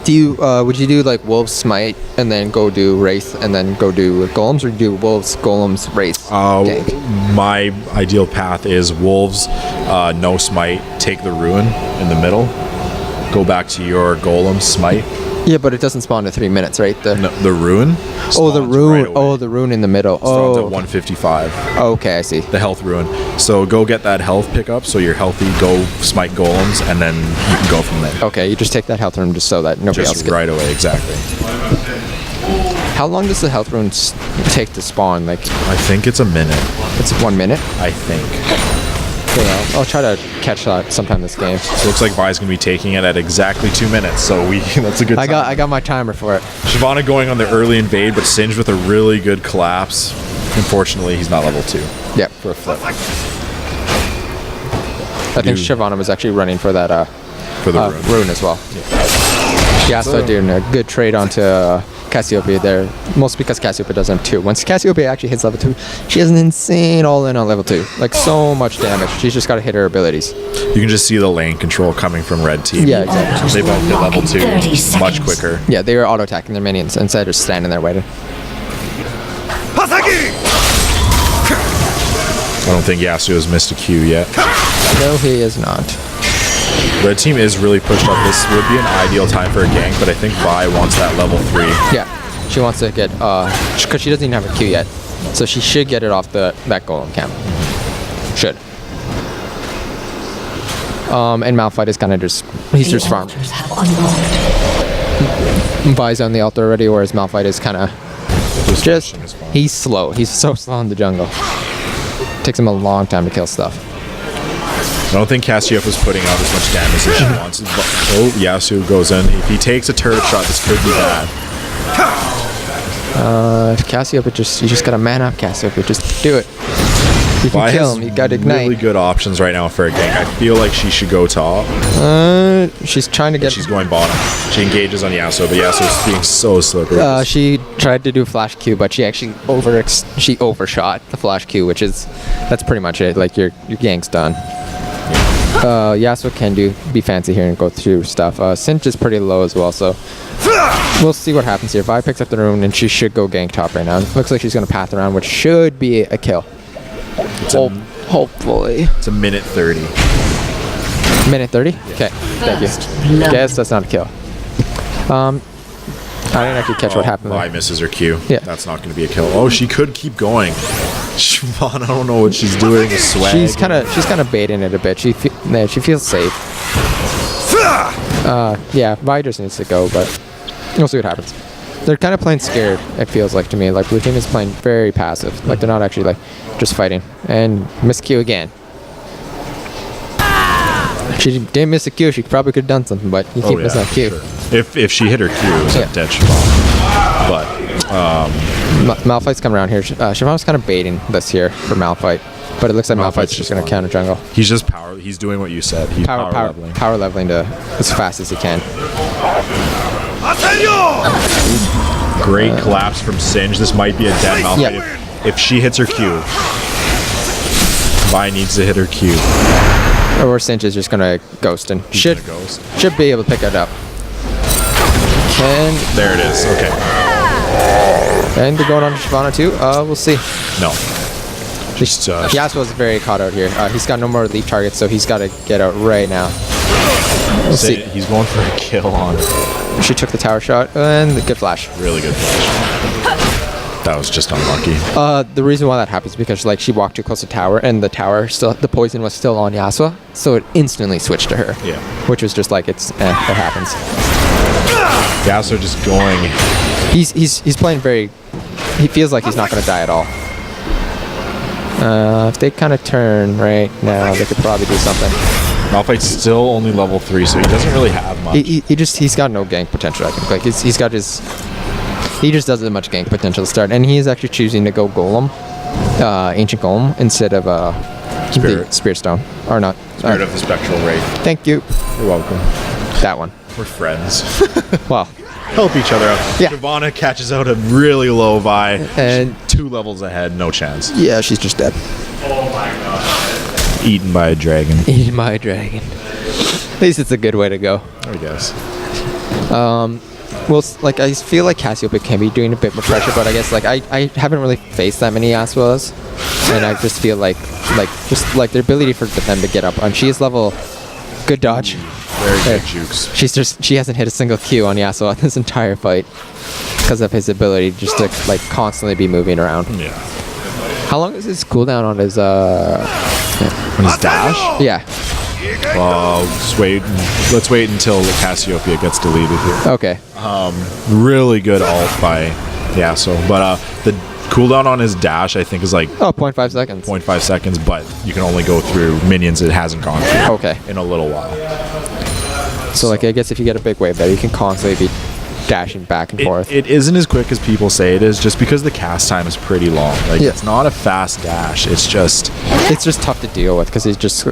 B: Do you would you do like Wolves Smite and then go do Wraith and then go do Golems, or do you do Wolves Golems Wraith? gank?
A: My ideal path is Wolves, no Smite, take the Ruin in the middle, go back to your Golem Smite.
B: Yeah, but it doesn't spawn to 3 minutes, right?
A: No, the Ruin.
B: Oh, the
A: spawns
B: rune.
A: right away.
B: Oh, the rune in the middle.
A: Spawns at
B: Oh,
A: 155.
B: okay, I see.
A: The health Ruin. So go get that health pickup so you're healthy. Go Smite Golems, and then you can go from there.
B: Okay, you just take that health rune just so that nobody else
A: Just
B: gets.
A: right away, exactly.
B: How long does the health rune take to spawn? Like,
A: I think it's a minute.
B: it's 1 minute.
A: I think.
B: Yeah, I'll try to catch that sometime this game.
A: So it looks like Vi's gonna be taking it at exactly 2 minutes. So that's a good.
B: I
A: time.
B: got my timer for it.
A: Shyvana going on the early invade, but Singed with a really good collapse. Unfortunately, he's not level 2
B: Yep.
A: for a flip.
B: I think
A: Dude.
B: Shyvana was actually running for that
A: For the Ruin.
B: rune as well. Yeah, so doing a good trade onto Cassiopeia there, mostly because Cassiopeia does have 2. Once Cassiopeia actually hits level 2, she has an insane all-in on level 2. Like, so much damage. She's just got to hit her abilities.
A: You can just see the lane control coming from red team.
B: Yeah, exactly.
A: They both hit level 2
C: 30
A: much
C: seconds.
A: quicker.
B: Yeah, they were auto-attacking their minions instead of just standing there waiting.
A: I don't think Yasuo's missed a Q yet.
B: No, he is not.
A: Red team is really pushed up. This would be an ideal time for a gank, but I think Vi wants that level 3.
B: Yeah, she wants to get, because she doesn't even have a Q yet. So she should get it off that golem camp. Should. And Malphite is kind of he's just farmed.
C: Altars have unlocked.
B: Vi's on the altar already, whereas Malphite is kind of just, he's slow. He's so slow in the jungle. Takes him a long time to kill stuff.
A: I don't think Cassiopeia was putting out as much damage as she wants. Oh, Yasuo goes in. If he takes a turret shot, this could be bad.
B: Cassiopeia you just gotta man up, Cassiopeia. Just do it. You can
A: Vi
B: kill
A: has
B: him. You gotta ignite.
A: really good options right now for a gank. I feel like she should go top.
B: She's trying to get.
A: She's going bottom. She engages on Yasuo, but Yasuo's being so slippery.
B: She tried to do flash Q, but she actually overshot the flash Q, that's pretty much it. Like your gank's done. Yasuo can be fancy here and go through stuff. Cinch is pretty low as well, so we'll see what happens here. Vi picks up the rune and she should go gank top right now. Looks like she's gonna path around, which should be a kill. Hopefully.
A: It's a minute 30.
B: Minute 30? Okay, thank you.
C: blood.
B: Guess that's not a kill. I didn't actually catch what happened
A: Vi
B: there.
A: misses her Q.
B: Yeah.
A: That's not going to be a kill. Oh, she could keep going. Shyvana, I don't know what she's doing. A swag.
B: She's kind of baiting it a bit. She feels safe. Yeah, Vi just needs to go, but we'll see what happens. They're kind of playing scared, it feels like to me. Like, Blue Team is playing very passive. Like, they're not actually, like, just fighting. And miss Q again. She didn't miss a Q. She probably could have done something, but you keep missing that Q.
A: sure. If she hit her Q, it was
B: Yeah.
A: a dead Shyvana. But
B: Malphite's coming around here. Shyvana's kind of baiting this here for Malphite. But it looks like Malphite's just going to counter jungle.
A: he's just power. He's doing what you said. He's
B: Power leveling to as fast as he can.
A: Great collapse from Singe. This might be a dead Malphite.
B: Yeah.
A: If she hits her Q, Vi needs to hit her Q.
B: Or Cinch is just going to ghost and should
A: gonna ghost.
B: be able to pick it up.
A: There it is. Okay.
B: And they're going on to Shyvana too. We'll see.
A: No. Just
B: Yasuo's very caught out here. He's got no more leap targets, so he's got to get out right now. We'll see.
A: he's going for a kill on.
B: She took the tower shot and the good flash.
A: Really good flash. That was just unlucky.
B: The reason why that happens is because like she walked too close to tower, and the poison was still on Yasuo, so it instantly switched to her.
A: Yeah.
B: Which was just like it happens.
A: Yasuo just going.
B: He's playing very he feels like he's not going to die at all. If they kind of turn right now, they could probably do something.
A: Malphite's still only level 3, so he doesn't really have much.
B: He's got no gank potential, I think. Like, he's got his... He just doesn't have much gank potential to start. And he is actually choosing to go Golem, Ancient Golem, instead of
A: Spirit.
B: the Spirit Stone. Or not.
A: Spirit of the Spectral Wraith.
B: Thank you.
A: You're welcome.
B: That one.
A: We're friends.
B: Well,
A: Help each other out.
B: Yeah.
A: Shyvana catches out a really low Vi.
B: And-
A: She's 2 levels ahead, no chance.
B: yeah, she's just dead.
A: Eaten by a dragon,
B: Eat my dragon. At least it's a good way to go.
A: I guess.
B: Well, like, I feel like Cassiopeia can be doing a bit more pressure, but I guess, like, I haven't really faced that many Yasuos, and I just feel like their ability for them to get up, and she is level... Good dodge.
A: Very
B: There.
A: good jukes.
B: She hasn't hit a single Q on Yasuo this entire fight because of his ability just to, like, constantly be moving around.
A: Yeah.
B: How long is his cooldown on his,
A: On his dash?
B: Yeah.
A: Let's wait until the Cassiopeia gets deleted here.
B: Okay.
A: Really good ult by Yasuo, but the cooldown on his dash I think is like
B: Oh, 0.5 seconds.
A: 0.5 seconds, but you can only go through minions it hasn't gone through
B: Okay.
A: in a little while.
B: So, like, I guess if you get a big wave there, you can constantly be dashing back and forth.
A: It isn't as quick as people say it is, just because the cast time is pretty long. Like,
B: Yeah.
A: it's not a fast dash. It's just
B: It's just tough to deal with because he just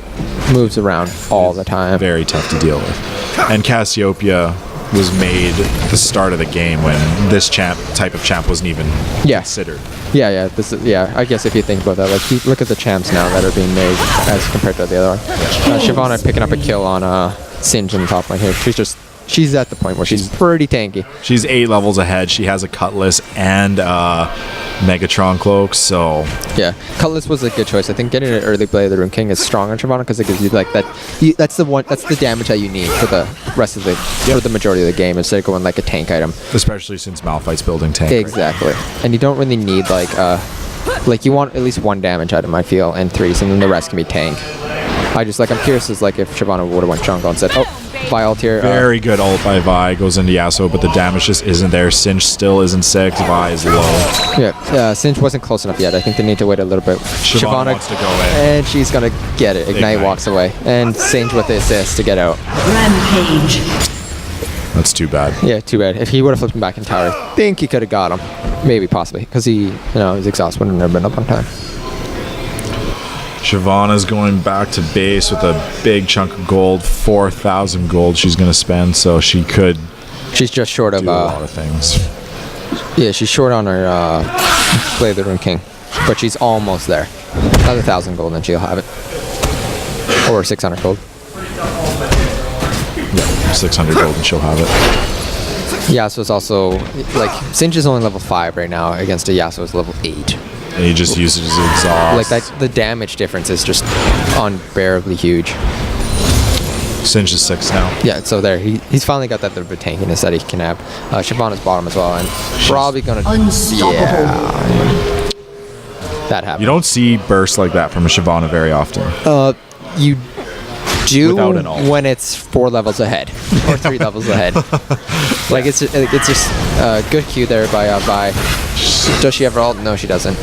B: moves around all the time.
A: very tough to deal with. And Cassiopeia was made at the start of the game when this type of champ wasn't even considered.
B: Yeah. I guess if you think about that, like, look at the champs now that are being made as compared to the other one. Shyvana picking up a kill on Singe in the top lane here. She's at the point where she's pretty tanky.
A: She's 8 levels ahead. She has a Cutlass and Megatron cloak, so
B: Yeah, Cutlass was a good choice. I think getting an early Blade of the Rune King is strong on Shyvana because it gives you, like, that. That's the damage that you need for the rest of for the majority of the game instead of going like a tank item.
A: especially since Malphite's building tank. right
B: Exactly, and you don't really need like you want at least 1 damage item, I feel, and 3s, and then the rest can be tank. I'm curious as like if Shyvana would have went jungle and said, oh, Vi ult here.
A: Very good ult by Vi, goes into Yasuo, but the damage just isn't there. Singe still isn't 6, Vi is low.
B: Yeah, Singe wasn't close enough yet. I think they need to wait a little bit.
A: Shyvana wants to go in.
B: And she's going to get it. Ignite walks away. And Singe with the assist to get out.
C: Rampage.
A: That's too bad.
B: Yeah, too bad. If he would have flipped him back in tower, I think he could have got him. Maybe, possibly. Because his exhaust would have never been up on time.
A: Shyvana's going back to base with a big chunk of gold, 4,000 gold she's going to spend, so she could
B: She's just short of...
A: do a lot of things.
B: Yeah, she's short on her Blade of the Rune King. But she's almost there. Another 1,000 gold and she'll have it. Or 600 gold.
A: Yeah, 600 gold and she'll have it.
B: Yasuo's also... Like, Singe is only level 5 right now against a Yasuo's level 8.
A: And he just uses his exhaust.
B: Like, the damage difference is just unbearably huge.
A: Singe is 6 now.
B: Yeah, so there. He's finally got that bit of tankiness that he can have. Shyvana's bottom as well, and probably going to...
C: Unstoppable.
B: Yeah. That happened.
A: You don't see bursts like that from a Shyvana very often.
B: You do
A: Without an ult.
B: when it's 4 levels ahead or 3 levels ahead. Like, it's just good Q there by Vi. Does she ever ult? No, she doesn't.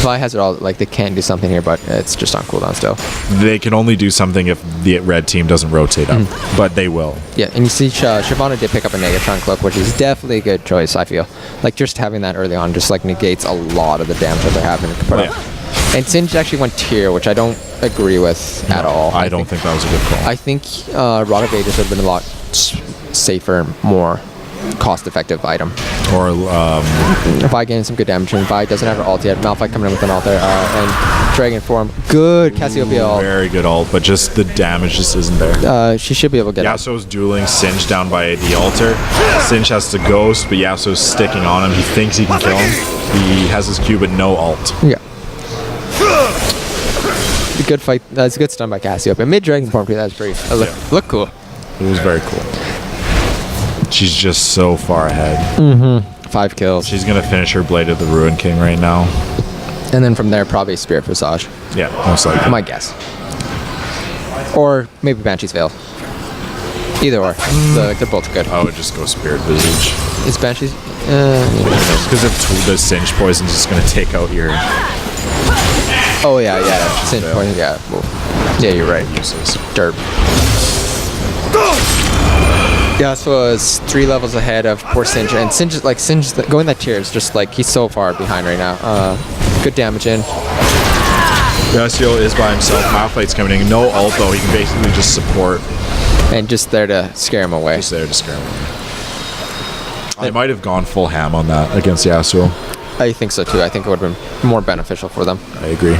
B: Vi has it all. Like, they can do something here, but it's just on cooldown still.
A: They can only do something if the red team doesn't rotate up, but they will.
B: Yeah, and you see Shyvana did pick up a Negatron Cloak, which is definitely a good choice, I feel. Like, just having that early on just, like, negates a lot of the damage that they're having to put up. And Singe actually went tier, which I don't agree with at all.
A: I don't think that was a good call.
B: I think Rod of Ages would have been a lot safer and more cost-effective item.
A: Or
B: Vi getting some good damage, and Vi doesn't have her ult yet. Malphite coming in with an ult there, and Dragon form. Good Cassiopeia ult.
A: very good ult, but just the damage just isn't there.
B: She should be able to get it.
A: Yasuo's dueling Singe down by the altar. Singe has to ghost, but Yasuo's sticking on him. He thinks he can kill him. He has his Q, but no ult.
B: Yeah. A good fight. That's a good stun by Cassiopeia. Mid Dragon form too. That's pretty. Look cool.
A: It was very cool. She's just so far ahead.
B: 5 kills.
A: She's going to finish her Blade of the Ruin King right now.
B: And then from there, probably Spirit Visage.
A: Yeah, most likely.
B: My guess. Or maybe Banshee's Veil. Either or. They're both good.
A: I would just go Spirit Visage.
B: Is Banshee's?
A: Because if the Singe Poison is just going to take out your
B: Oh, yeah. Singe Poison, yeah. Well, yeah, you're right.
A: uses.
B: Derp. Yasuo is 3 levels ahead of poor Singe, and Singe, going that tier is just like, he's so far behind right now. Good damage in.
A: Yasuo is by himself. Malphite's coming in. No ult though. He can basically just support.
B: And just there to scare him away.
A: Just there to scare him. I might have gone full ham on that against Yasuo.
B: I think so too. I think it would have been more beneficial for them.
A: I agree.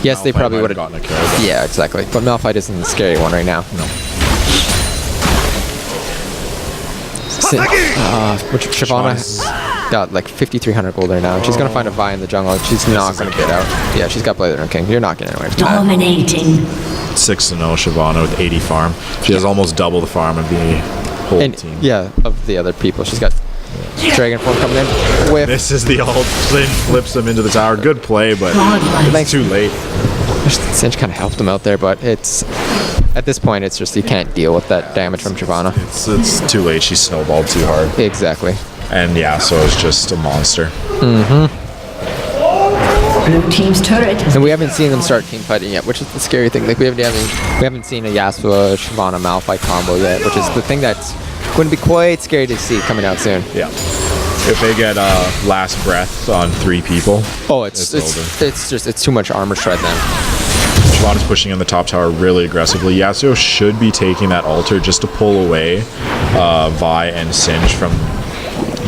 B: Yes, they
A: Malphite
B: probably
A: might
B: would
A: have
B: have
A: gotten a kill.
B: Yeah, exactly. But Malphite isn't the scary one right now.
A: No.
B: Which Shyvana got like 5,300 gold right now. She's gonna find a Vi in the jungle. She's not gonna get out. Yeah, she's got Blazer and King. You're not getting away from that.
C: Dominating.
A: 6-0 Shyvana with 80 farm. She has almost double the farm of the whole
B: And
A: team.
B: yeah, of the other people. She's got Dragon Form coming in. Whiff.
A: This is the ult. Singe flips him into the tower. Good play, but it's too late.
B: Singe kind of helped him out there, but it's at this point it's just you can't deal with that damage from Shyvana.
A: It's too late. She snowballed too hard.
B: Exactly.
A: And Yasuo is just a monster.
C: Blue team's turret has
B: And we haven't seen them start team fighting yet, which is the scary thing. Like we haven't seen a Yasuo Shyvana Malphite combo yet, which is the thing that's going to be quite scary to see coming out soon.
A: Yeah. If they get last breath on 3 people,
B: Oh, it's
A: over.
B: too much armor shred then.
A: Shyvana's pushing in the top tower really aggressively. Yasuo should be taking that altar just to pull away Vi and Singe from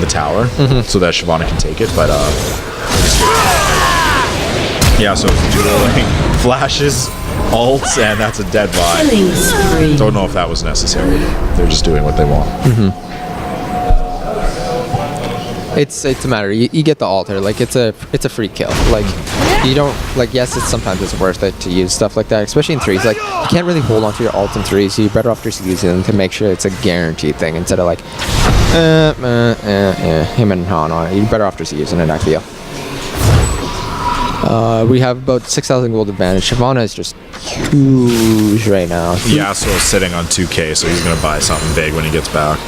A: the tower so that Shyvana can take it, but Yasuo's dueling flashes, ults, and that's a dead Vi.
C: killing spree.
A: Don't know if that was necessary. They're just doing what they want.
B: It's a matter. You get the altar. Like it's a free kill. Like you don't like. Yes, sometimes it's worth it to use stuff like that, especially in 3s. Like you can't really hold onto your ult in 3s. So you're better off just using them to make sure it's a guaranteed thing instead of like him and Han on it. You're better off just using it. I feel. We have about 6,000 gold advantage. Shyvana is just huge right now.
A: Yasuo's sitting on 2k, so he's gonna buy something big when he gets back.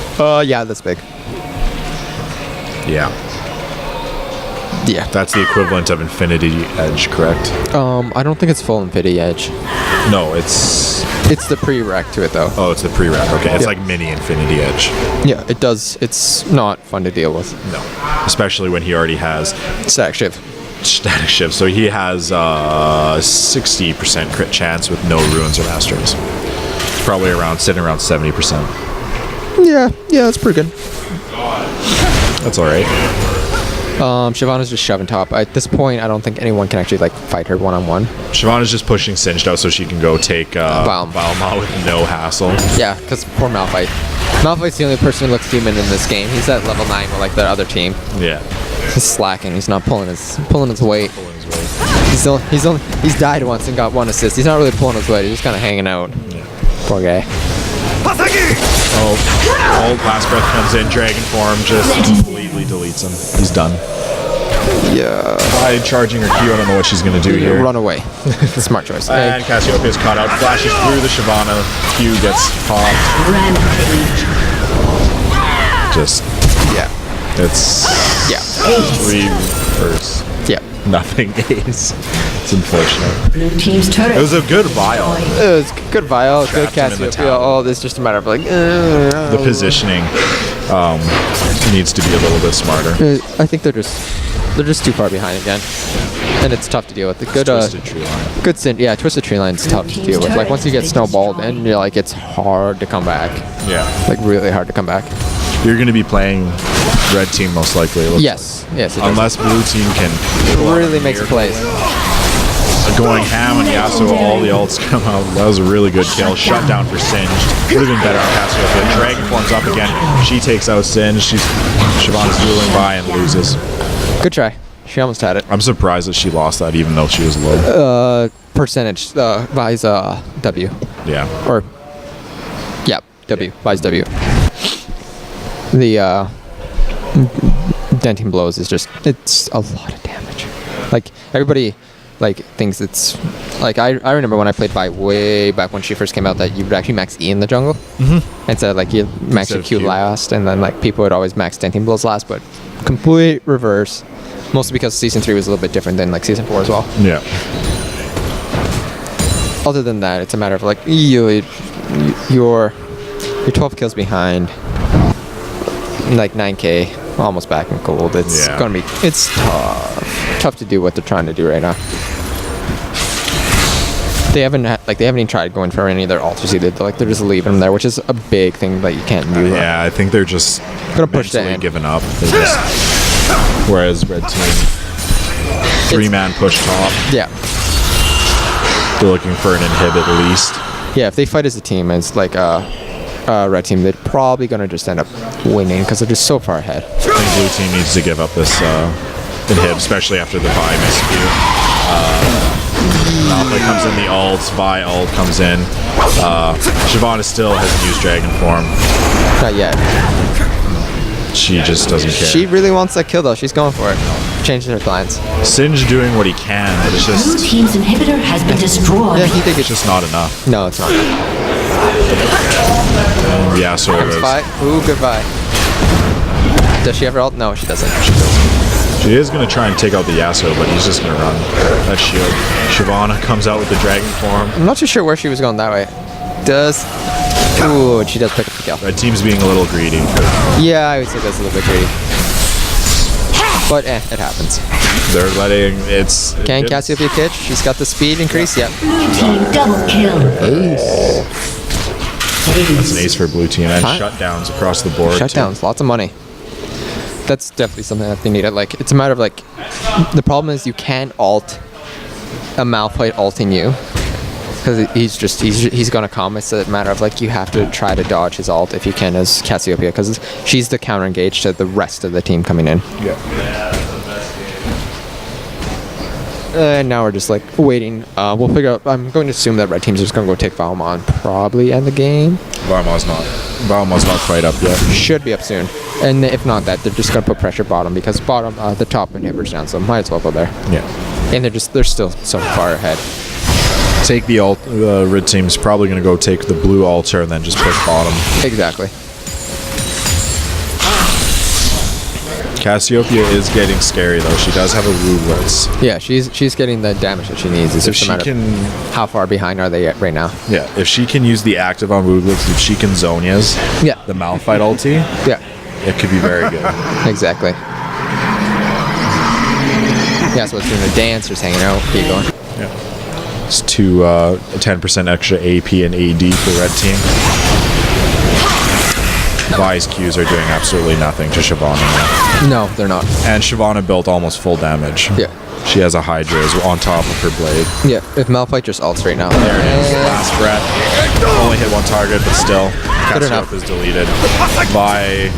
B: Yeah, that's big.
A: Yeah.
B: Yeah.
A: That's the equivalent of Infinity Edge, correct?
B: I don't think it's full Infinity Edge.
A: No, it's
B: the prereq to it though.
A: Oh, it's the prereq. Okay, it's
B: Yeah.
A: like mini Infinity Edge.
B: Yeah, it does. It's not fun to deal with.
A: No, especially when he already has
B: Static Shiv.
A: static shift. So he has 60% crit chance with no ruins or masters. Probably sitting around 70%.
B: Yeah, that's pretty good.
A: That's all right.
B: Shyvana's just shoving top. At this point, I don't think anyone can actually like fight her one-on-one.
A: Shyvana's just pushing Singed out so she can go take Balma with no hassle.
B: Yeah, because poor Malphite. Malphite's the only person who looks human in this game. He's at level 9 with like the other team.
A: Yeah.
B: He's slacking. He's not pulling his weight. He's died once and got 1 assist. He's not really pulling his weight. He's just kind of hanging out.
A: Yeah.
B: Poor guy.
A: Old last breath comes in, dragon form just completely deletes him. He's done.
B: Yeah.
A: By charging her Q, I don't know what she's gonna do here.
B: Run away. Smart choice.
A: And Cassiopeia's caught out, flashes through the Shyvana. Q gets popped.
C: rampage.
A: Just it's 3 first.
B: Yeah.
A: Nothing ace. It's unfortunate.
C: Blue team's turret.
A: It was a good vial.
B: It was good Vile, good
A: Trapped him in the
B: Cassiopeia.
A: tower.
B: Oh, it's just a matter of like.
A: The positioning needs to be a little bit smarter.
B: I think they're just too far behind again, and it's tough to deal with. The good
A: Twisted tree line.
B: good sin. Yeah, twisted tree line's tough to deal with. Like once you get snowballed, and you're like, it's hard to come back.
A: Yeah.
B: Like really hard to come back.
A: You're going to be playing red team most likely. It looks
B: Yes, it does.
A: Unless blue team can
B: really makes plays.
A: going ham on Yasuo, all the ults come out. That was a really good kill. Shut down for Singed. Would have been better on Cassiopeia. Dragon forms up again. She takes out Singed. Shyvana's dueling by and loses.
B: Good try. She almost had it.
A: I'm surprised that she lost that even though she was low.
B: Percentage. Vi's W.
A: Yeah.
B: Or yeah, W. Vi's W. The denting blows is just it's a lot of damage. Like everybody like thinks it's like I remember when I played Vi way back when she first came out that you would actually max E in the jungle instead of like you max your Q last, and then like people would always max 10 team blows last, but complete reverse. Mostly because season 3 was a little bit different than like season 4 as well.
A: Yeah.
B: Other than that, it's a matter of like you're 12 kills behind, like 9k, almost back in gold. It's gonna be tough to do what they're trying to do right now. They haven't even tried going for any of their alters either. They're just leaving them there, which is a big thing that you can't do.
A: Yeah, I think they're just
B: gonna push that in.
A: Giving up. Whereas red team 3-man push top.
B: Yeah.
A: They're looking for an inhibit at least.
B: Yeah, if they fight as a team as like a red team, they're probably gonna just end up winning because they're just so far ahead.
A: I think blue team needs to give up this inhib, especially after the Vi miscue. Malphite comes in the ult, Vi ult comes in. Shyvana still hasn't used Dragon Form.
B: Not yet.
A: She just doesn't care.
B: She really wants that kill though. She's going for it. Changing her plans.
A: Singe doing what he can, but it's
C: Blue
A: just
C: team's inhibitor has been destroyed.
B: Yeah, he think
A: it's just not enough.
B: No, it's not.
A: Yeah, so it is.
B: Goodbye. Ooh, goodbye. Does she have her ult? No, she doesn't.
A: She is going to try and take out the Yasuo, but he's just going to run that shield. Shyvana comes out with the Dragon Form.
B: I'm not too sure where she was going that way. Ooh, she does pick up the kill.
A: Red team's being a little greedy.
B: Yeah, I would say that's a little bit greedy. But it happens.
A: They're letting
B: Can Cassiopeia pitch? She's got the speed increase. Yep.
C: Blue team double kill.
A: That's an ace for blue team and shutdowns across the board.
B: Shutdowns, lots of money. That's definitely something that they needed. Like, it's a matter of like, the problem is you can't ult a Malphite ulting you because he's gonna come. It's a matter of like you have to try to dodge his ult if you can as Cassiopeia because she's the counter engage to the rest of the team coming in.
A: Yeah.
B: And now we're just like waiting. We'll figure out. I'm going to assume that red team's just gonna go take Valmont, probably end the game.
A: Valmond's not quite up yet.
B: Should be up soon. And if not that, they're just gonna put pressure bottom because bottom, the top inhibitor's down, so might as well go there.
A: Yeah.
B: And they're still so far ahead.
A: Take the ult. Red team's probably going to go take the blue altar and then just push bottom.
B: Exactly.
A: Cassiopeia is getting scary though. She does have a rootlets.
B: Yeah, she's getting the damage that she needs. It's
A: If
B: just a
A: she
B: matter
A: can,
B: of how far behind are they at right now.
A: yeah, if she can use the active on rootlets, if she can Zonia's the Malphite ulti,
B: Yeah,
A: it could be very good.
B: exactly. Yeah, so it's doing a dance, just hanging out, keep going.
A: Yeah. It's 10% extra AP and AD for red team. Vi's Qs are doing absolutely nothing to Shyvana now.
B: No, they're not.
A: And Shyvana built almost full damage.
B: Yeah.
A: She has a Hydra on top of her blade.
B: Yeah, if Malphite just ults right now.
A: There it is. Last breath. Only hit one target, but still.
B: Good enough.
A: Cassiopeia is deleted. Vi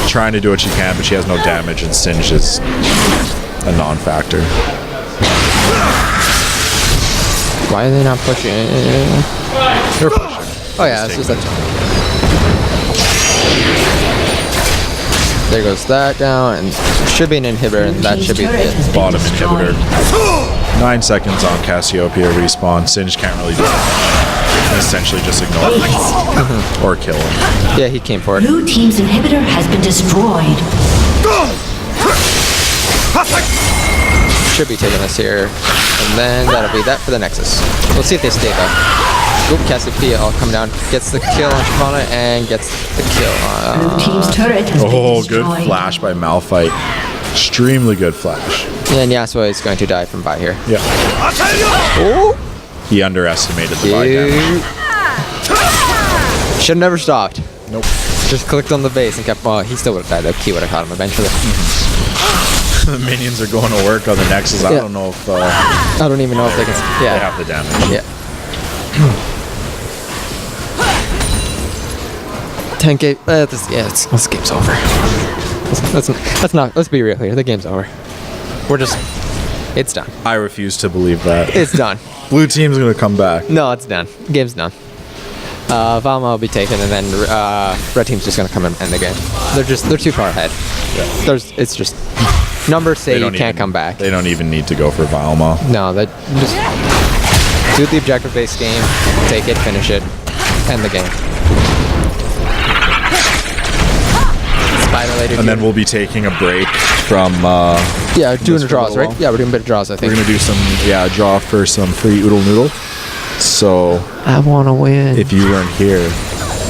A: trying to do what she can, but she has no damage, and Singe is a non-factor.
B: Why are they not pushing?
A: They're pushing.
B: Oh yeah, it's just that. There goes that down, and should be an inhibitor, and that should be it.
A: Bottom inhibitor. 9 seconds on Cassiopeia respawn. Singe can't really do it. Essentially just ignore him. Or kill him.
B: Yeah, he came for it.
C: Blue team's inhibitor has been destroyed.
B: Should be taking this here, and then that'll be that for the Nexus. We'll see if they stay though. Oop, Cassiopeia all come down, gets the kill on Shyvana, and gets the kill.
C: Blue team's turret has been destroyed.
A: Good flash by Malphite. Extremely good flash.
B: And Yasuo is going to die from Vi here.
A: Yeah.
B: Oh!
A: He underestimated the Vi damage.
B: Should have never stopped.
A: Nope.
B: Just clicked on the base and kept. Well, he still would have died. The key would have caught him eventually.
A: The minions are going to work on the Nexus. I don't know if...
B: I don't even know if they can. Yeah.
A: They have the damage.
B: Yeah. 10k. This game's over. Let's be real here. The game's over. It's done.
A: I refuse to believe that.
B: It's done.
A: Blue team's going to come back.
B: No, it's done. Game's done. Valma will be taken, and then red team's just gonna come and end the game. They're too far ahead.
A: Yeah.
B: It's just numbers say
A: They
B: you
A: don't
B: can't
A: even-
B: come back.
A: They don't even need to go for Valma.
B: No, that just do the objective-based game, take it, finish it, end the game. Spider Lady.
A: And then we'll be taking a break from.
B: yeah, doing
A: this
B: the
A: for a
B: draws,
A: little
B: right?
A: while.
B: Yeah, we're doing a bit of draws, I
A: We're
B: think.
A: gonna do some draw for some free oodle noodle. So
B: I want to win.
A: if you weren't here,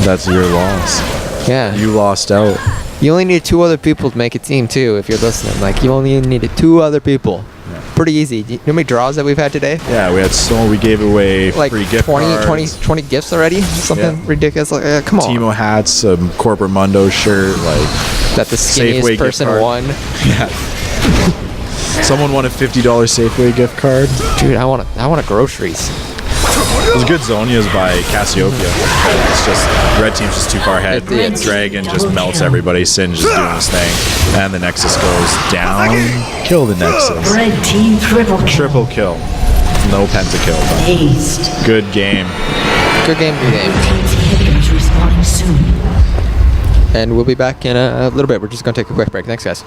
A: that's your loss.
B: Yeah.
A: You lost out.
B: You only need 2 other people to make a team too. If you're listening, like you only needed 2 other people. Pretty easy. You know how many draws that we've had today?
A: Yeah, we gave away
B: Like
A: free gift
B: 20,
A: cards.
B: 20 gifts already. Something
A: Yeah.
B: ridiculous. Like, come on.
A: Timo hats, some corporate Mundo shirt, like
B: That the
A: Safeway
B: skinniest
A: gift
B: person
A: card.
B: won.
A: yeah. Someone won a $50 Safeway gift card.
B: Dude, I want groceries.
A: It was good Zonias by Cassiopeia. It's just red team's just too far ahead.
B: Red
A: Dragon just melts everybody. Sin just doing his thing, and the Nexus goes down. Kill the Nexus.
C: Red team triple kill.
A: Triple kill. No pentakill. But
C: Aced.
A: good game.
B: Good game, good game.
C: Team's inhibitors respawning soon.
B: And we'll be back in a little bit. We're just going to take a quick break. Thanks, guys.